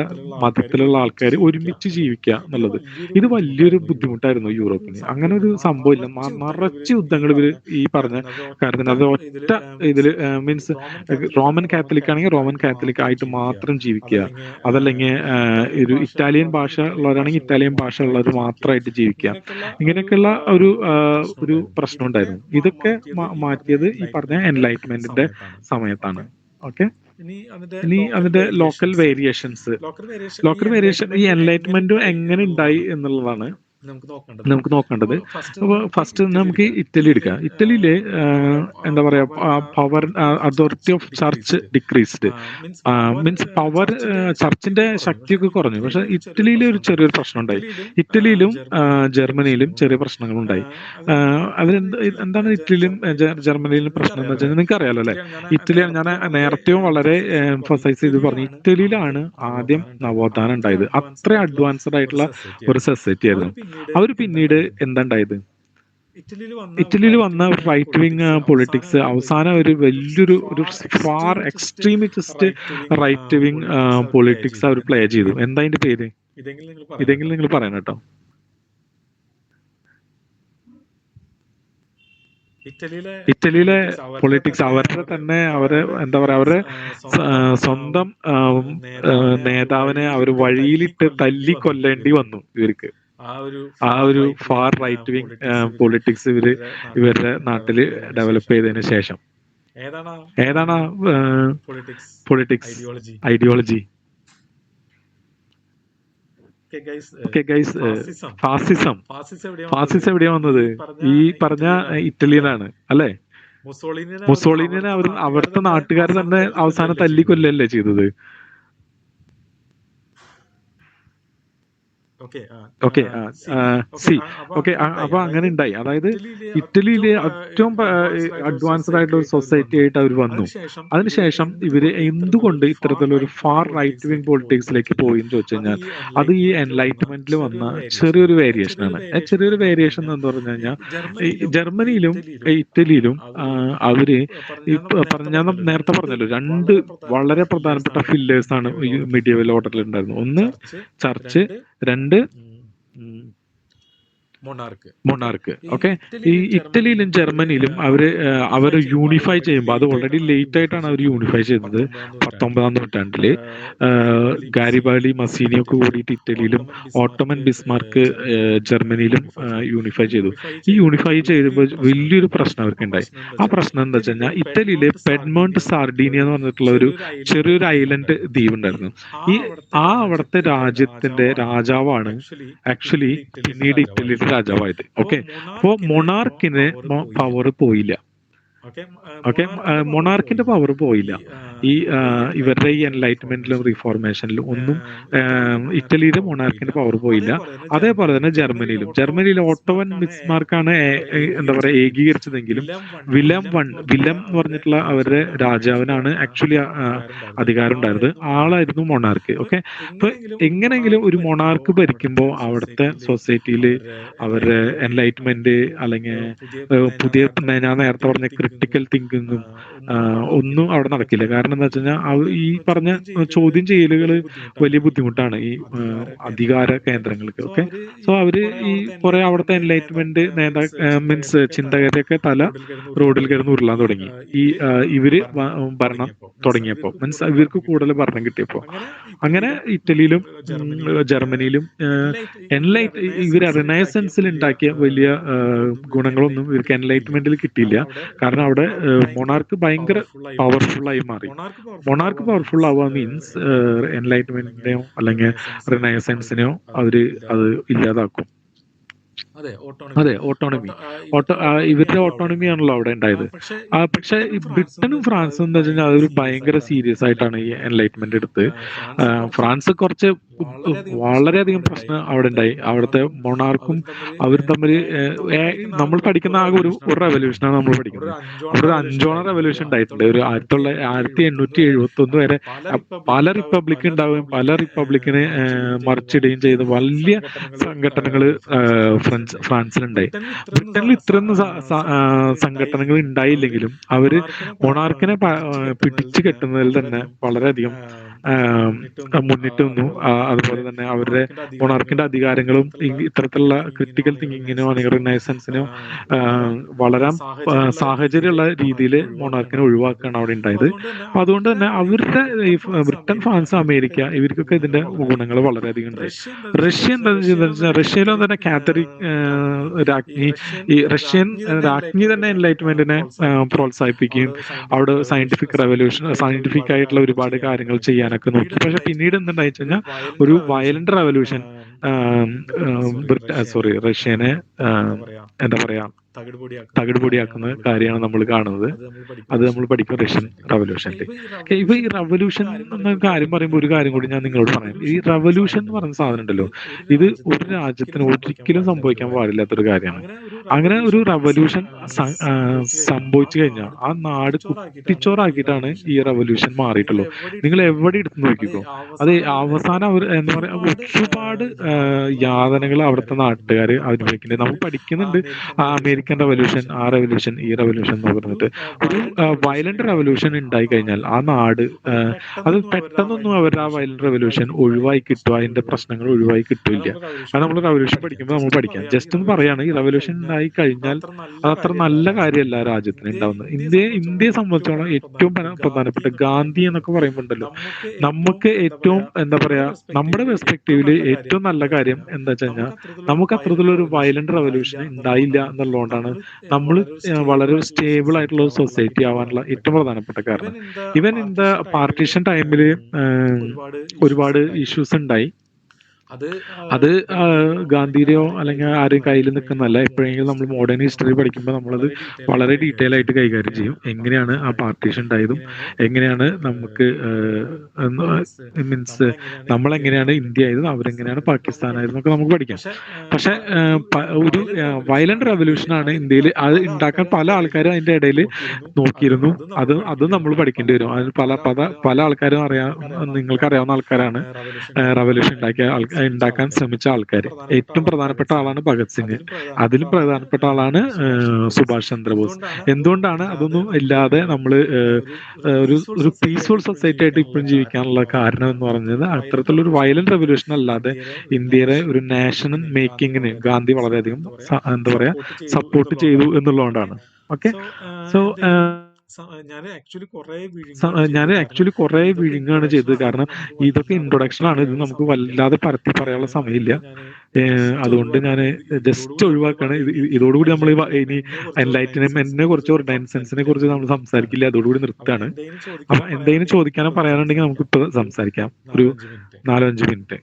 മതത്തിലുള്ള ആൾക്കാർ ഒരുമിച്ച് ജീവിക്കുക എന്നുള്ളത്. ഇത് വലിയൊരു ബുദ്ധിമുട്ടായിരുന്നു യൂറോപ്പിന്. അങ്ങനെ ഒരു സംഭവമില്ല. നിറച്ച് യുദ്ധങ്ങൾ ഇവര് ഈ പറഞ്ഞ കാര്യത്തിന്. അത് ഒറ്റ ഇതില് മീൻസ് റോമൻ കാത്തലിക് ആണെങ്കിൽ റോമൻ കാത്തലിക് ആയിട്ട് മാത്രം ജീവിക്കുക, അതല്ലെങ്കിൽ ഒരു ഇറ്റാലിയൻ ഭാഷ ഉള്ളവരാണെങ്കിൽ ഇറ്റാലിയൻ ഭാഷ ഉള്ളവർ മാത്രമായിട്ട് ജീവിക്കുക. ഇങ്ങനെയൊക്കെയുള്ള ഒരു പ്രശ്നം ഉണ്ടായിരുന്നു. ഇതൊക്കെ മാറ്റിയത് ഈ പറഞ്ഞ എൻലൈറ്റ്മെന്റിന്റെ സമയത്താണ്. ഓക്കെ. ഇനി അതിന്റെ ലോക്കൽ വേരിയേഷൻസ്. ഈ എൻലൈറ്റ്മെന്റ് എങ്ങനെ ഉണ്ടായി എന്നുള്ളതാണ് നമുക്ക് നോക്കേണ്ടത്. അപ്പോൾ ഫസ്റ്റ് നമുക്ക് ഇറ്റലി എടുക്കാം. ഇറ്റലിയില് എന്താ പറയാ, power authority of church decreased. Means power, ചർച്ചിന്റെ ശക്തിയൊക്കെ കുറഞ്ഞു. പക്ഷെ ഇറ്റലിയിൽ ഒരു ചെറിയൊരു പ്രശ്നം ഉണ്ടായി. ഇറ്റലിയിലും ജർമ്മനിയിലും ചെറിയ പ്രശ്നങ്ങളുണ്ടായി. എന്താണ് ഇറ്റലിയിലും ജർമ്മനിയിലും പ്രശ്നം എന്ന് വെച്ചാൽ നിങ്ങൾക്ക് അറിയാലോ അല്ലെ. ഇറ്റലി, ഞാൻ നേരത്തെയും വളരെ എംഫസൈസ് ചെയ്ത് പറഞ്ഞു, ഇറ്റലിയിലാണ് ആദ്യം നവോത്ഥാനം ഉണ്ടായത്. അത്ര അഡ്വാൻസ്ഡ് ആയിട്ടുള്ള ഒരു സൊസൈറ്റി ആയിരുന്നു. അവർ പിന്നീട് എന്താണ്ടായത്, ഇറ്റലിയിൽ വന്ന റൈറ്റ് വിങ് പൊളിറ്റിക്സ് അവസാനം ഒരു വലിയൊരു far extremist right wing politics അവർ പ്ലേ ചെയ്തു. എന്താ അതിന്റെ പേര്? ഇതെങ്കിലും നിങ്ങൾ പറയണം കേട്ടോ. ഇറ്റലിയിലെ പൊളിറ്റിക്സ് അവരുടെ തന്നെ എന്താ പറയാ, അവരുടെ സ്വന്തം നേതാവിനെ അവർ വഴിയിലിട്ട് തല്ലി കൊല്ലേണ്ടി വന്നു ഇവർക്ക്. ആ ഒരു ഫാർ റൈറ്റ് വിങ് പൊളിറ്റിക്സ് ഇവരുടെ നാട്ടില് ഡെവലപ്പ് ചെയ്തതിന് ശേഷം ഏതാണ് പൊളിറ്റിക്സ് ഐഡിയോളജി? ഫാസിസം എവിടെയാ വന്നത്? ഈ പറഞ്ഞ ഇറ്റലിയിലാണ് അല്ലെ. മുസോളിനിനെ അവിടുത്തെ നാട്ടുകാർ തന്നെ അവസാനം തല്ലിക്കൊല്ലല്ലേ ചെയ്തത്. അപ്പൊ അങ്ങനെ ഉണ്ടായി. അതായത് ഇറ്റലിയിലെ ഏറ്റവും അഡ്വാൻസ്ഡ് ആയിട്ടുള്ള ഒരു സൊസൈറ്റി ആയിട്ട് അവർ വന്നു. അതിനുശേഷം ഇവര് എന്തുകൊണ്ട് ഇത്തരത്തിലൊരു ഫാർ റൈറ്റ് വിങ് പൊളിറ്റിക്സിലേക്ക് പോയി എന്ന് ചോദിച്ചു കഴിഞ്ഞാൽ അത് ഈ എൻലൈറ്റ്മെന്റിൽ വന്ന ചെറിയൊരു വേരിയേഷൻ ആണ്. ചെറിയൊരു വേരിയേഷൻ എന്ന് പറഞ്ഞു കഴിഞ്ഞാൽ ജർമ്മനിയിലും ഇറ്റലിയിലും അവര് ഞാൻ നേരത്തെ പറഞ്ഞല്ലോ, രണ്ട് വളരെ പ്രധാനപ്പെട്ട ഫില്ലേഴ്സ് ആണ് ഈ മിഡിയവൽ ഓർഡറിൽ ഉണ്ടായിരുന്നത്. ഒന്ന് ചർച്ച്, രണ്ട് മൊണാർക്ക്. ഓക്കെ. ഈ ഇറ്റലിയിലും ജർമ്മനിയിലും അവര് യൂണിഫൈ ചെയ്യുമ്പോൾ, അത് ഓൾറെഡി ലേറ്റ് ആയിട്ടാണ് അവർ യൂണിഫൈ ചെയ്തത്. 19-ാം നൂറ്റാണ്ടില് ഗാരിബാൾഡി, മസീനി ഒക്കെ കൂടിയിട്ട് ഇറ്റലിയിലും ഓട്ടോമൻ ബിസ്മാർക്ക് ജർമ്മനിയിലും യൂണിഫൈ ചെയ്തു. ഈ യൂണിഫൈ ചെയ്തപ്പോൾ വലിയൊരു പ്രശ്നം അവർക്ക് ഉണ്ടായി. ആ പ്രശ്നം എന്താ വെച്ച് കഴിഞ്ഞാൽ ഇറ്റലിയിലെ പെഡ്മോണ്ട് സാർഡീനിയ എന്ന് പറഞ്ഞിട്ടുള്ള ഒരു ചെറിയൊരു ഐലൻഡ് ദ്വീപ് ഉണ്ടായിരുന്നു. അവിടുത്തെ രാജ്യത്തിന്റെ രാജാവാണ് ആക്ച്വലി പിന്നീട് ഇറ്റലിയുടെ രാജാവായത്. ഓക്കെ. അപ്പോ മൊണാർക്കിന് പവർ പോയില്ല. മൊണാർക്കിന്റെ പവർ പോയില്ല. ഈ ഇവരുടെ ഈ എൻലൈറ്റ്മെന്റിലും റിഫോർമേഷനിലും ഒന്നും ഇറ്റലിയിലെ മൊണാർക്കിന്റെ പവർ പോയില്ല. അതേപോലെ തന്നെ ജർമ്മനിയിലെ ഓട്ടോവൻ ബിസ്മാർക്കാണ് എന്താ പറയാ ഏകീകരിച്ചതെങ്കിലും വിലം എന്ന് പറഞ്ഞിട്ടുള്ള അവരുടെ രാജാവിനാണ് ആക്ച്വലി അധികാരം ഉണ്ടായിരുന്നത്. ആളായിരുന്നു മൊണാർക്ക്. ഓക്കെ. അപ്പൊ എങ്ങനെയെങ്കിലും ഒരു മൊണാർക്ക് ഭരിക്കുമ്പോൾ അവിടുത്തെ സൊസൈറ്റിയിൽ അവരുടെ എൻലൈറ്റ്മെന്റ് അല്ലെങ്കിൽ പുതിയ ഞാൻ നേരത്തെ പറഞ്ഞ ക്രിട്ടിക്കൽ തിങ്കിങ്ങും ഒന്നും അവിടെ നടക്കില്ല. കാരണം കാരണം എന്താ വെച്ച് കഴിഞ്ഞാൽ ഈ പറഞ്ഞ ചോദ്യം ചെയ്യലുകൾ വലിയ ബുദ്ധിമുട്ടാണ് ഈ അധികാര കേന്ദ്രങ്ങൾക്ക് ഒക്കെ. സോ അവര് ഈ കുറെ അവിടുത്തെ എൻലൈറ്റ്മെന്റ് മീൻസ് ചിന്തകരെയൊക്കെ തല റോഡിൽ കിടന്ന് ഉരുളാൻ തുടങ്ങി ഈ ഇവര് ഭരണം തുടങ്ങിയപ്പോൾ മീൻസ് ഇവർക്ക് കൂടുതൽ ഭരണം കിട്ടിയപ്പോൾ. അങ്ങനെ ഇറ്റലിയിലും ജർമ്മനിയിലും ഇവർ റിനൈസൻസിൽ ഉണ്ടാക്കിയ വലിയ ഗുണങ്ങളൊന്നും ഇവർക്ക് എൻലൈറ്റ്മെന്റിൽ കിട്ടിയില്ല. കാരണം അവിടെ മൊണാർക്ക് ഭയങ്കര പവർഫുൾ ആയി മാറി. മൊണാർക്ക് പവർഫുൾ ആവുക മീൻസ് എൻലൈറ്റ്മെന്റിനെയോ അല്ലെങ്കിൽ റിനൈസൻസിനെയോ അവര് അത് ഇല്ലാതാക്കും. അതെ, ഓട്ടോണമി. ഇവരുടെ ഓട്ടോണമി ആണല്ലോ അവിടെ ഉണ്ടായത്. പക്ഷെ ഈ ബ്രിട്ടനും ഫ്രാൻസും എന്താ വെച്ച് കഴിഞ്ഞാൽ അതൊരു ഭയങ്കര സീരിയസ് ആയിട്ടാണ് ഈ എൻലൈറ്റ്മെന്റ് എടുത്ത്. ഫ്രാൻസ് കുറച്ച് വളരെയധികം പ്രശ്നം അവിടെ ഉണ്ടായി. അവിടുത്തെ മൊണാർക്കും അവരും തമ്മിൽ നമ്മൾ പഠിക്കുന്ന ആകെ ഒരു റെവല്യൂഷനാണ് നമ്മൾ പഠിക്കുന്നത്. അവിടെ ഒരു 5 റെവല്യൂഷൻ ഉണ്ടായിട്ടുണ്ട്. ഒരു 1871 വരെ പല റിപ്പബ്ലിക് ഉണ്ടാവുകയും പല റിപ്പബ്ലിക്കിനെ മറിച്ചിടുകയും ചെയ്ത വലിയ സംഘടനകൾ ഫ്രാൻസിലുണ്ടായി. ബ്രിട്ടനിൽ ഇത്രയൊന്നും സംഘടനകൾ ഉണ്ടായില്ലെങ്കിലും അവര് മൊണാർക്കിനെ പിടിച്ചു കെട്ടുന്നതിൽ തന്നെ വളരെയധികം മുന്നിട്ട് നിന്നു. അതുപോലെ തന്നെ അവരുടെ മൊണാർക്കിന്റെ അധികാരങ്ങളും ഇത്തരത്തിലുള്ള ക്രിട്ടിക്കൽ തിങ്കിങ്ങിനോ അല്ലെങ്കിൽ റിനൈസൻസിനോ വളരാൻ സാഹചര്യമുള്ള രീതിയിൽ മൊണാർക്കിനെ ഒഴിവാക്കുകയാണ് അവിടെ ഉണ്ടായത്. അപ്പൊ അതുകൊണ്ട് തന്നെ അവരുടെ ബ്രിട്ടൻ, ഫ്രാൻസ്, അമേരിക്ക ഇവർക്കൊക്കെ ഇതിന്റെ ഗുണങ്ങൾ വളരെയധികം ഉണ്ടായി. റഷ്യ എന്താണെന്ന് വെച്ചാൽ റഷ്യയിലും തന്നെ കാത്തലിക് രാജ്ഞി ഈ റഷ്യൻ രാജ്ഞി തന്നെ എൻലൈറ്റ്മെന്റിനെ പ്രോത്സാഹിപ്പിക്കുകയും അവിടെ സയന്റിഫിക് ആയിട്ടുള്ള ഒരുപാട് കാര്യങ്ങൾ ചെയ്യാനൊക്കെ നോക്കി. പക്ഷെ പിന്നീട് എന്തുണ്ടായി കഴിഞ്ഞാൽ ഒരു വയലന്റ് റെവല്യൂഷൻ റഷ്യനെ എന്താ പറയാ തകിടുപൊടിയാക്കുന്ന കാര്യമാണ് നമ്മൾ കാണുന്നത്. അത് നമ്മൾ പഠിക്കും റഷ്യൻ റവല്യൂഷനിൽ. ഇപ്പൊ ഈ റവല്യൂഷൻ എന്ന കാര്യം പറയുമ്പോൾ ഒരു കാര്യം കൂടി ഞാൻ നിങ്ങളോട് പറയാം. ഈ റവല്യൂഷൻ എന്ന് പറയുന്ന സാധനം ഉണ്ടല്ലോ, ഇത് ഒരു രാജ്യത്തിന് ഒരിക്കലും സംഭവിക്കാൻ പാടില്ലാത്തൊരു കാര്യമാണ്. അങ്ങനെ ഒരു റവല്യൂഷൻ സംഭവിച്ചു കഴിഞ്ഞാൽ ആ നാട് കുട്ടിച്ചോറാക്കിയിട്ടാണ് ഈ റവല്യൂഷൻ മാറിയിട്ടുള്ളൂ. നിങ്ങൾ എവിടെ എടുത്ത് നോക്കിക്കോ, അത് അവസാനം അവർ എന്താ പറയാ ഒരുപാട് യാതനകൾ അവിടുത്തെ നാട്ടുകാർ അനുഭവിക്കുന്നുണ്ട്. നമ്മൾ പഠിക്കുന്നുണ്ട് അമേരിക്കൻ റവല്യൂഷൻ, ആ റവല്യൂഷൻ, ഈ റവല്യൂഷൻ എന്ന് പറഞ്ഞിട്ട്. ഒരു വയലന്റ് റവല്യൂഷൻ ഉണ്ടായി കഴിഞ്ഞാൽ ആ നാട് അത് പെട്ടെന്നൊന്നും അവർ ആ വയലന്റ് റവല്യൂഷൻ ഒഴിവായി കിട്ടുക, അതിന്റെ പ്രശ്നങ്ങൾ ഒഴിവായി കിട്ടില്ല. അത് നമ്മൾ റവല്യൂഷൻ പഠിക്കുമ്പോൾ നമ്മൾ പഠിക്കാം. ജസ്റ്റ് ഒന്ന് പറയാണ്, ഈ റവല്യൂഷൻ ഉണ്ടായി കഴിഞ്ഞാൽ അത് അത്ര നല്ല കാര്യമല്ല രാജ്യത്തിന് ഉണ്ടാവുന്നത്. ഇന്ത്യയെ സംബന്ധിച്ചോളം ഏറ്റവും പ്രധാനപ്പെട്ട ഗാന്ധി എന്നൊക്കെ പറയുമ്പോണ്ടല്ലോ, നമുക്ക് ഏറ്റവും എന്താ പറയാ നമ്മുടെ പെർസ്പെക്റ്റീവില് ഏറ്റവും നല്ല കാര്യം എന്താ വെച്ച് കഴിഞ്ഞാൽ നമുക്ക് അത്തരത്തിലൊരു വയലന്റ് റവല്യൂഷൻ ഉണ്ടായില്ല എന്നുള്ളതുകൊണ്ടാണ് നമ്മൾ വളരെ സ്റ്റേബിൾ ആയിട്ടുള്ള ഒരു സൊസൈറ്റി ആവാനുള്ള ഏറ്റവും പ്രധാനപ്പെട്ട കാരണം. ഈവൻ ഇൻ ദ പാർട്ടീഷൻ ടൈമില് ഒരുപാട് ഇഷ്യൂസ് ഉണ്ടായി. അത് ഗാന്ധിയുടെയോ അല്ലെങ്കിൽ ആരും കയ്യിൽ നിൽക്കുന്നതല്ല. എപ്പോഴെങ്കിലും നമ്മൾ മോഡേൺ ഹിസ്റ്ററി പഠിക്കുമ്പോൾ നമ്മളത് വളരെ ഡീറ്റെയിൽ ആയിട്ട് കൈകാര്യം ചെയ്യും. എങ്ങനെയാണ് ആ പാർട്ടീഷൻ ഉണ്ടായതും എങ്ങനെയാണ് നമുക്ക് മീൻസ് നമ്മളെങ്ങനെയാണ് ഇന്ത്യ ആയതും അവരെങ്ങനെയാണ് പാകിസ്ഥാൻ ആയതെന്നൊക്കെ നമുക്ക് പഠിക്കാം. പക്ഷെ ഒരു വയലന്റ് റെവല്യൂഷനാണ് ഇന്ത്യയിൽ അത് ഉണ്ടാക്കാൻ പല ആൾക്കാരും അതിന്റെ ഇടയിൽ നോക്കിയിരുന്നു. അത് നമ്മൾ പഠിക്കേണ്ടി വരും. അതിന് പല ആൾക്കാരും നിങ്ങൾക്ക് അറിയാവുന്ന ആൾക്കാരാണ് റെവല്യൂഷൻ ഉണ്ടാക്കാൻ ശ്രമിച്ച ആൾക്കാർ. ഏറ്റവും പ്രധാനപ്പെട്ട ആളാണ് ഭഗത് സിംഗ്, അതിലും പ്രധാനപ്പെട്ട ആളാണ് സുഭാഷ് ചന്ദ്രബോസ്. എന്തുകൊണ്ടാണ് അതൊന്നും ഇല്ലാതെ നമ്മൾ ഒരു പീസ്ഫുൾ സൊസൈറ്റി ആയിട്ട് ഇപ്പോഴും ജീവിക്കാനുള്ള കാരണം എന്ന് പറഞ്ഞത് അത്തരത്തിലുള്ള ഒരു വയലന്റ് റെവല്യൂഷൻ അല്ലാതെ ഇന്ത്യയുടെ ഒരു നാഷണൽ മേക്കിങ്ങിന് ഗാന്ധി വളരെയധികം എന്താ പറയാ സപ്പോർട്ട് ചെയ്തു എന്നുള്ളതുകൊണ്ടാണ്. ഓക്കെ, സോ ഞാൻ ആക്ച്വലി കുറെ വിഴുങ്ങാണ് ചെയ്തത്. കാരണം ഇതൊക്കെ ഇൻട്രൊഡക്ഷൻ ആണ്. ഇത് നമുക്ക് വല്ലാതെ പരത്തി പറയാനുള്ള സമയമില്ല. അതുകൊണ്ട് ഞാൻ ജസ്റ്റ് ഒഴിവാക്കാണ്. ഇതോടുകൂടി നമ്മൾ ഇനി എൻലൈറ്റൻമെന്റിനെ കുറിച്ചോ റിനൈസൻസിനെ കുറിച്ച് നമ്മൾ സംസാരിക്കില്ല. അതോടുകൂടി നിർത്താണ്. അപ്പൊ എന്തെങ്കിലും ചോദിക്കാനോ പറയാനുണ്ടെങ്കിൽ നമുക്ക് ഇപ്പൊ സംസാരിക്കാം, ഒരു 4-5 മിനിറ്റ്.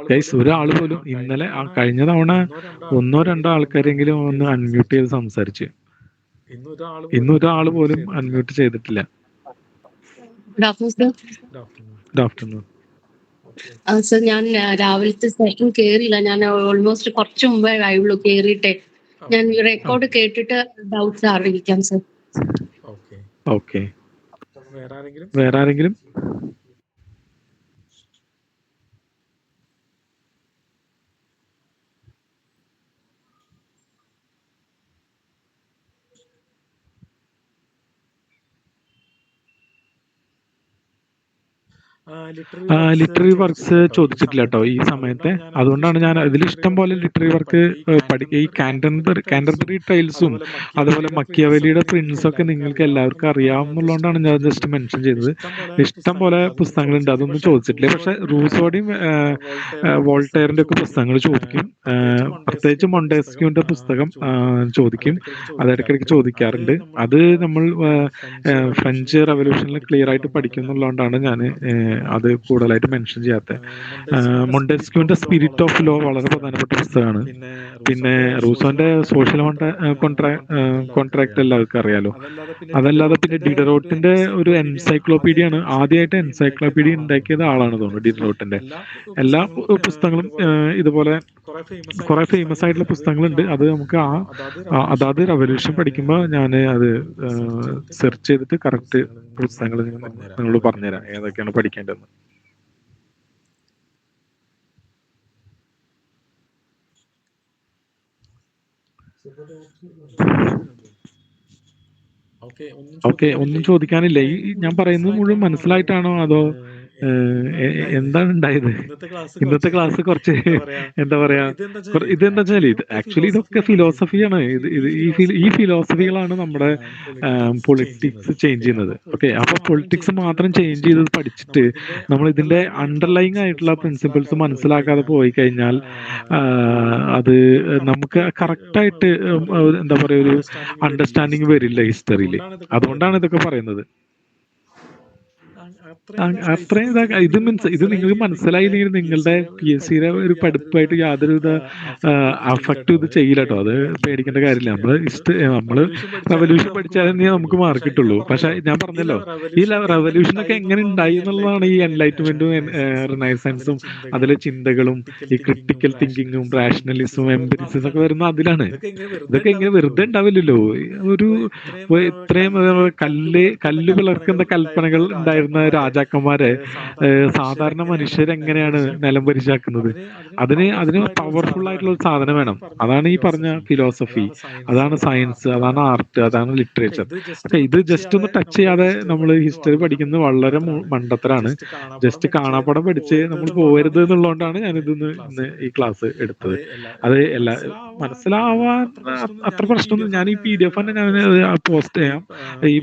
ഗൈസ്, ഒരാള് പോലും ഇന്നലെ കഴിഞ്ഞ തവണ 1-2 ആൾക്കാരെങ്കിലും ഒന്ന് അൺമ്യൂട്ട് ചെയ്ത് സംസാരിച്ച്. ഇന്ന് ഒരാള് പോലും അൺമ്യൂട്ട് ചെയ്തിട്ടില്ല. Good afternoon. സർ, ഞാൻ രാവിലത്തെ സെഷൻ കേറിയില്ല. ഞാൻ ഓൾമോസ്റ്റ് കുറച്ച് മുമ്പേ ആയുള്ളൂ കേറിയിട്ടെ. ഞാൻ റെക്കോർഡ് കേട്ടിട്ട് ഡൗട്ട്സ് അറിയിക്കാം സർ. ഓക്കെ, വേറെ ആരെങ്കിലും? ലിറ്റററി വർക്ക്സ് ചോദിച്ചിട്ടില്ല കേട്ടോ ഈ സമയത്തെ. അതുകൊണ്ടാണ് ഞാൻ ഇതിൽ ഇഷ്ടം പോലെ ലിറ്റററി വർക്ക് ഈ കാൻറ്റർബറി ടൈൽസും അതുപോലെ മക്കിയവലിയുടെ പ്രിൻസ് ഒക്കെ നിങ്ങൾക്ക് എല്ലാവർക്കും അറിയാവുന്നതുകൊണ്ടാണ് ഞാൻ ജസ്റ്റ് മെൻഷൻ ചെയ്തത്. ഇഷ്ടം പോലെ പുസ്തകങ്ങളുണ്ട്, അതൊന്നും ചോദിച്ചിട്ടില്ല. പക്ഷെ റൂസോയുടെയും വോൾട്ടയറിന്റെ ഒക്കെ പുസ്തകങ്ങൾ ചോദിക്കും. പ്രത്യേകിച്ച് മൊണ്ടേസ്ക്യൂവിന്റെ പുസ്തകം ചോദിക്കും, അത് ഇടയ്ക്കിടയ്ക്ക് ചോദിക്കാറുണ്ട്. അത് നമ്മൾ ഫ്രഞ്ച് റവല്യൂഷനിൽ ക്ലിയർ ആയിട്ട് പഠിക്കുന്നുള്ളതുകൊണ്ടാണ് ഞാൻ അത് കൂടുതലായിട്ട് മെൻഷൻ ചെയ്യാത്തത്. മൊണ്ടേസ്ക്യൂവിന്റെ സ്പിരിറ്റ് ഓഫ് ലോ വളരെ പ്രധാനപ്പെട്ട പുസ്തകമാണ്. പിന്നെ റൂസോന്റെ സോഷ്യൽ കോൺട്രാക്ട് എല്ലാവർക്കും അറിയാലോ. അതല്ലാതെ പിന്നെ ഡിഡറോട്ടിന്റെ ഒരു എൻസൈക്ലോപീഡിയ ആണ്, ആദ്യമായിട്ട് എൻസൈക്ലോപീഡിയ ഉണ്ടാക്കിയത് ആളാണ് തോന്നുന്നു ഡിഡറോട്ടിന്റെ. എല്ലാ പുസ്തകങ്ങളും ഇതുപോലെ കുറെ ഫേമസ് ആയിട്ടുള്ള പുസ്തകങ്ങളുണ്ട്. അത് നമുക്ക് അതാത് റവല്യൂഷൻ പഠിക്കുമ്പോൾ ഞാൻ അത് സെർച്ച് ചെയ്തിട്ട് കറക്റ്റ് പുസ്തകങ്ങൾ നിങ്ങളോട് പറഞ്ഞുതരാം ഏതൊക്കെയാണ് പഠിക്കേണ്ടതെന്ന്. ഓക്കെ, ഒന്നും ചോദിക്കാനില്ല. ഈ ഞാൻ പറയുന്നത് മുഴുവൻ മനസ്സിലായിട്ടാണോ അതോ എന്താണ് ഉണ്ടായത്? ഇന്നത്തെ ക്ലാസ് കുറച്ച് എന്താ പറയാ, ഇതെന്താ വെച്ചാൽ ഇത് ആക്ച്വലി ഇതൊക്കെ ഫിലോസഫിയാണ്. ഈ ഫിലോസഫികളാണ് നമ്മുടെ പൊളിറ്റിക്സ് ചേഞ്ച് ചെയ്യുന്നത്. ഓക്കെ, അപ്പൊ പൊളിറ്റിക്സ് മാത്രം ചേഞ്ച് ചെയ്തത് പഠിച്ചിട്ട് നമ്മൾ ഇതിന്റെ അണ്ടർലൈങ് ആയിട്ടുള്ള പ്രിൻസിപ്പിൾസ് മനസ്സിലാക്കാതെ പോയി കഴിഞ്ഞാൽ അത് നമുക്ക് കറക്റ്റായിട്ട് എന്താ പറയാ ഒരു അണ്ടർസ്റ്റാൻഡിങ് വരില്ല ഹിസ്റ്ററിയിൽ. അതുകൊണ്ടാണ് ഇതൊക്കെ പറയുന്നത്. അത്രയും ഇത് മീൻസ് ഇത് നിങ്ങൾക്ക് മനസ്സിലായില്ലെങ്കിൽ നിങ്ങളുടെ PSCയുടെ ഒരു പഠിപ്പായിട്ട് യാതൊരുവിധ അഫക്റ്റ് ഇത് ചെയ്യില്ല കേട്ടോ. അത് പേടിക്കേണ്ട കാര്യമില്ല. നമ്മള് റവല്യൂഷൻ പഠിച്ചാലേ നമുക്ക് മാർക്ക് കിട്ടുള്ളൂ. പക്ഷെ ഞാൻ പറഞ്ഞല്ലോ, ഈ റവല്യൂഷനൊക്കെ എങ്ങനെ ഉണ്ടായി എന്നുള്ളതാണ് ഈ എൻലൈറ്റ്മെന്റും റിനൈസൻസും അതിലെ ചിന്തകളും ഈ ക്രിട്ടിക്കൽ തിങ്കിങ്ങും റാഷണലിസവും എംപിരിസിസും ഒക്കെ വരുന്ന അതിലാണ്. ഇതൊക്കെ ഇങ്ങനെ വെറുതെ ഉണ്ടാവില്ലല്ലോ. ഒരു ഇത്രയും കല്ല് പിളർക്കുന്ന കൽപ്പനകൾ ഉണ്ടായിരുന്ന രാജാക്കന്മാരെ സാധാരണ മനുഷ്യരെങ്ങനെയാണ് നിലം പരിശാക്കുന്നത്? അതിന് പവർഫുൾ ആയിട്ടുള്ള ഒരു സാധനം വേണം. അതാണ് ഈ പറഞ്ഞ ഫിലോസഫി, അതാണ് സയൻസ്, അതാണ് ആർട്ട്, അതാണ് ലിറ്ററേച്ചർ. ഓക്കെ, ഇത് ജസ്റ്റ് ഒന്ന് ടച്ച് ചെയ്യാതെ നമ്മൾ ഹിസ്റ്ററി പഠിക്കുന്നത് വളരെ മണ്ടത്തരാണ്. ജസ്റ്റ് കാണാപ്പടം പഠിച്ച് നമ്മൾ പോകരുത് എന്നുള്ളതുകൊണ്ടാണ് ഞാൻ ഇന്ന് ഈ ക്ലാസ് എടുത്തത്. അത് മനസ്സിലാവാൻ അത്ര പ്രശ്നമൊന്നും. ഞാൻ ഈ PDF തന്നെ ഞാൻ പോസ്റ്റ് ചെയ്യാം. ഈ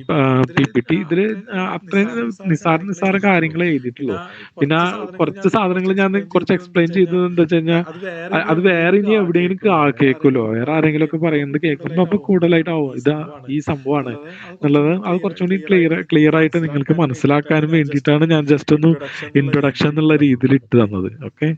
PPT ഇതില് അത്രയും നിസ്സാര കാര്യങ്ങളെ എഴുതിയിട്ടുള്ളൂ. പിന്നെ കുറച്ച് സാധനങ്ങൾ ഞാൻ കുറച്ച് എക്സ്പ്ലെയിൻ ചെയ്തത് എന്താ വെച്ച് കഴിഞ്ഞാൽ അത് വേറെ ഇനി എവിടെയെങ്കിലും കേൾക്കുമല്ലോ, വേറെ ആരെങ്കിലും ഒക്കെ പറയുന്നത് കേൾക്കുമ്പോൾ അപ്പൊ കൂടുതലായിട്ടാവും ഈ സംഭവമാണ് എന്നുള്ളത്. അത് കുറച്ചുകൂടി ക്ലിയർ ആയിട്ട് നിങ്ങൾക്ക് മനസ്സിലാക്കാനും വേണ്ടിയിട്ടാണ് ഞാൻ ജസ്റ്റ് ഒന്ന് ഇൻട്രൊഡക്ഷൻ എന്നുള്ള രീതിയിൽ ഇട്ട് തന്നത്. ഓക്കെ.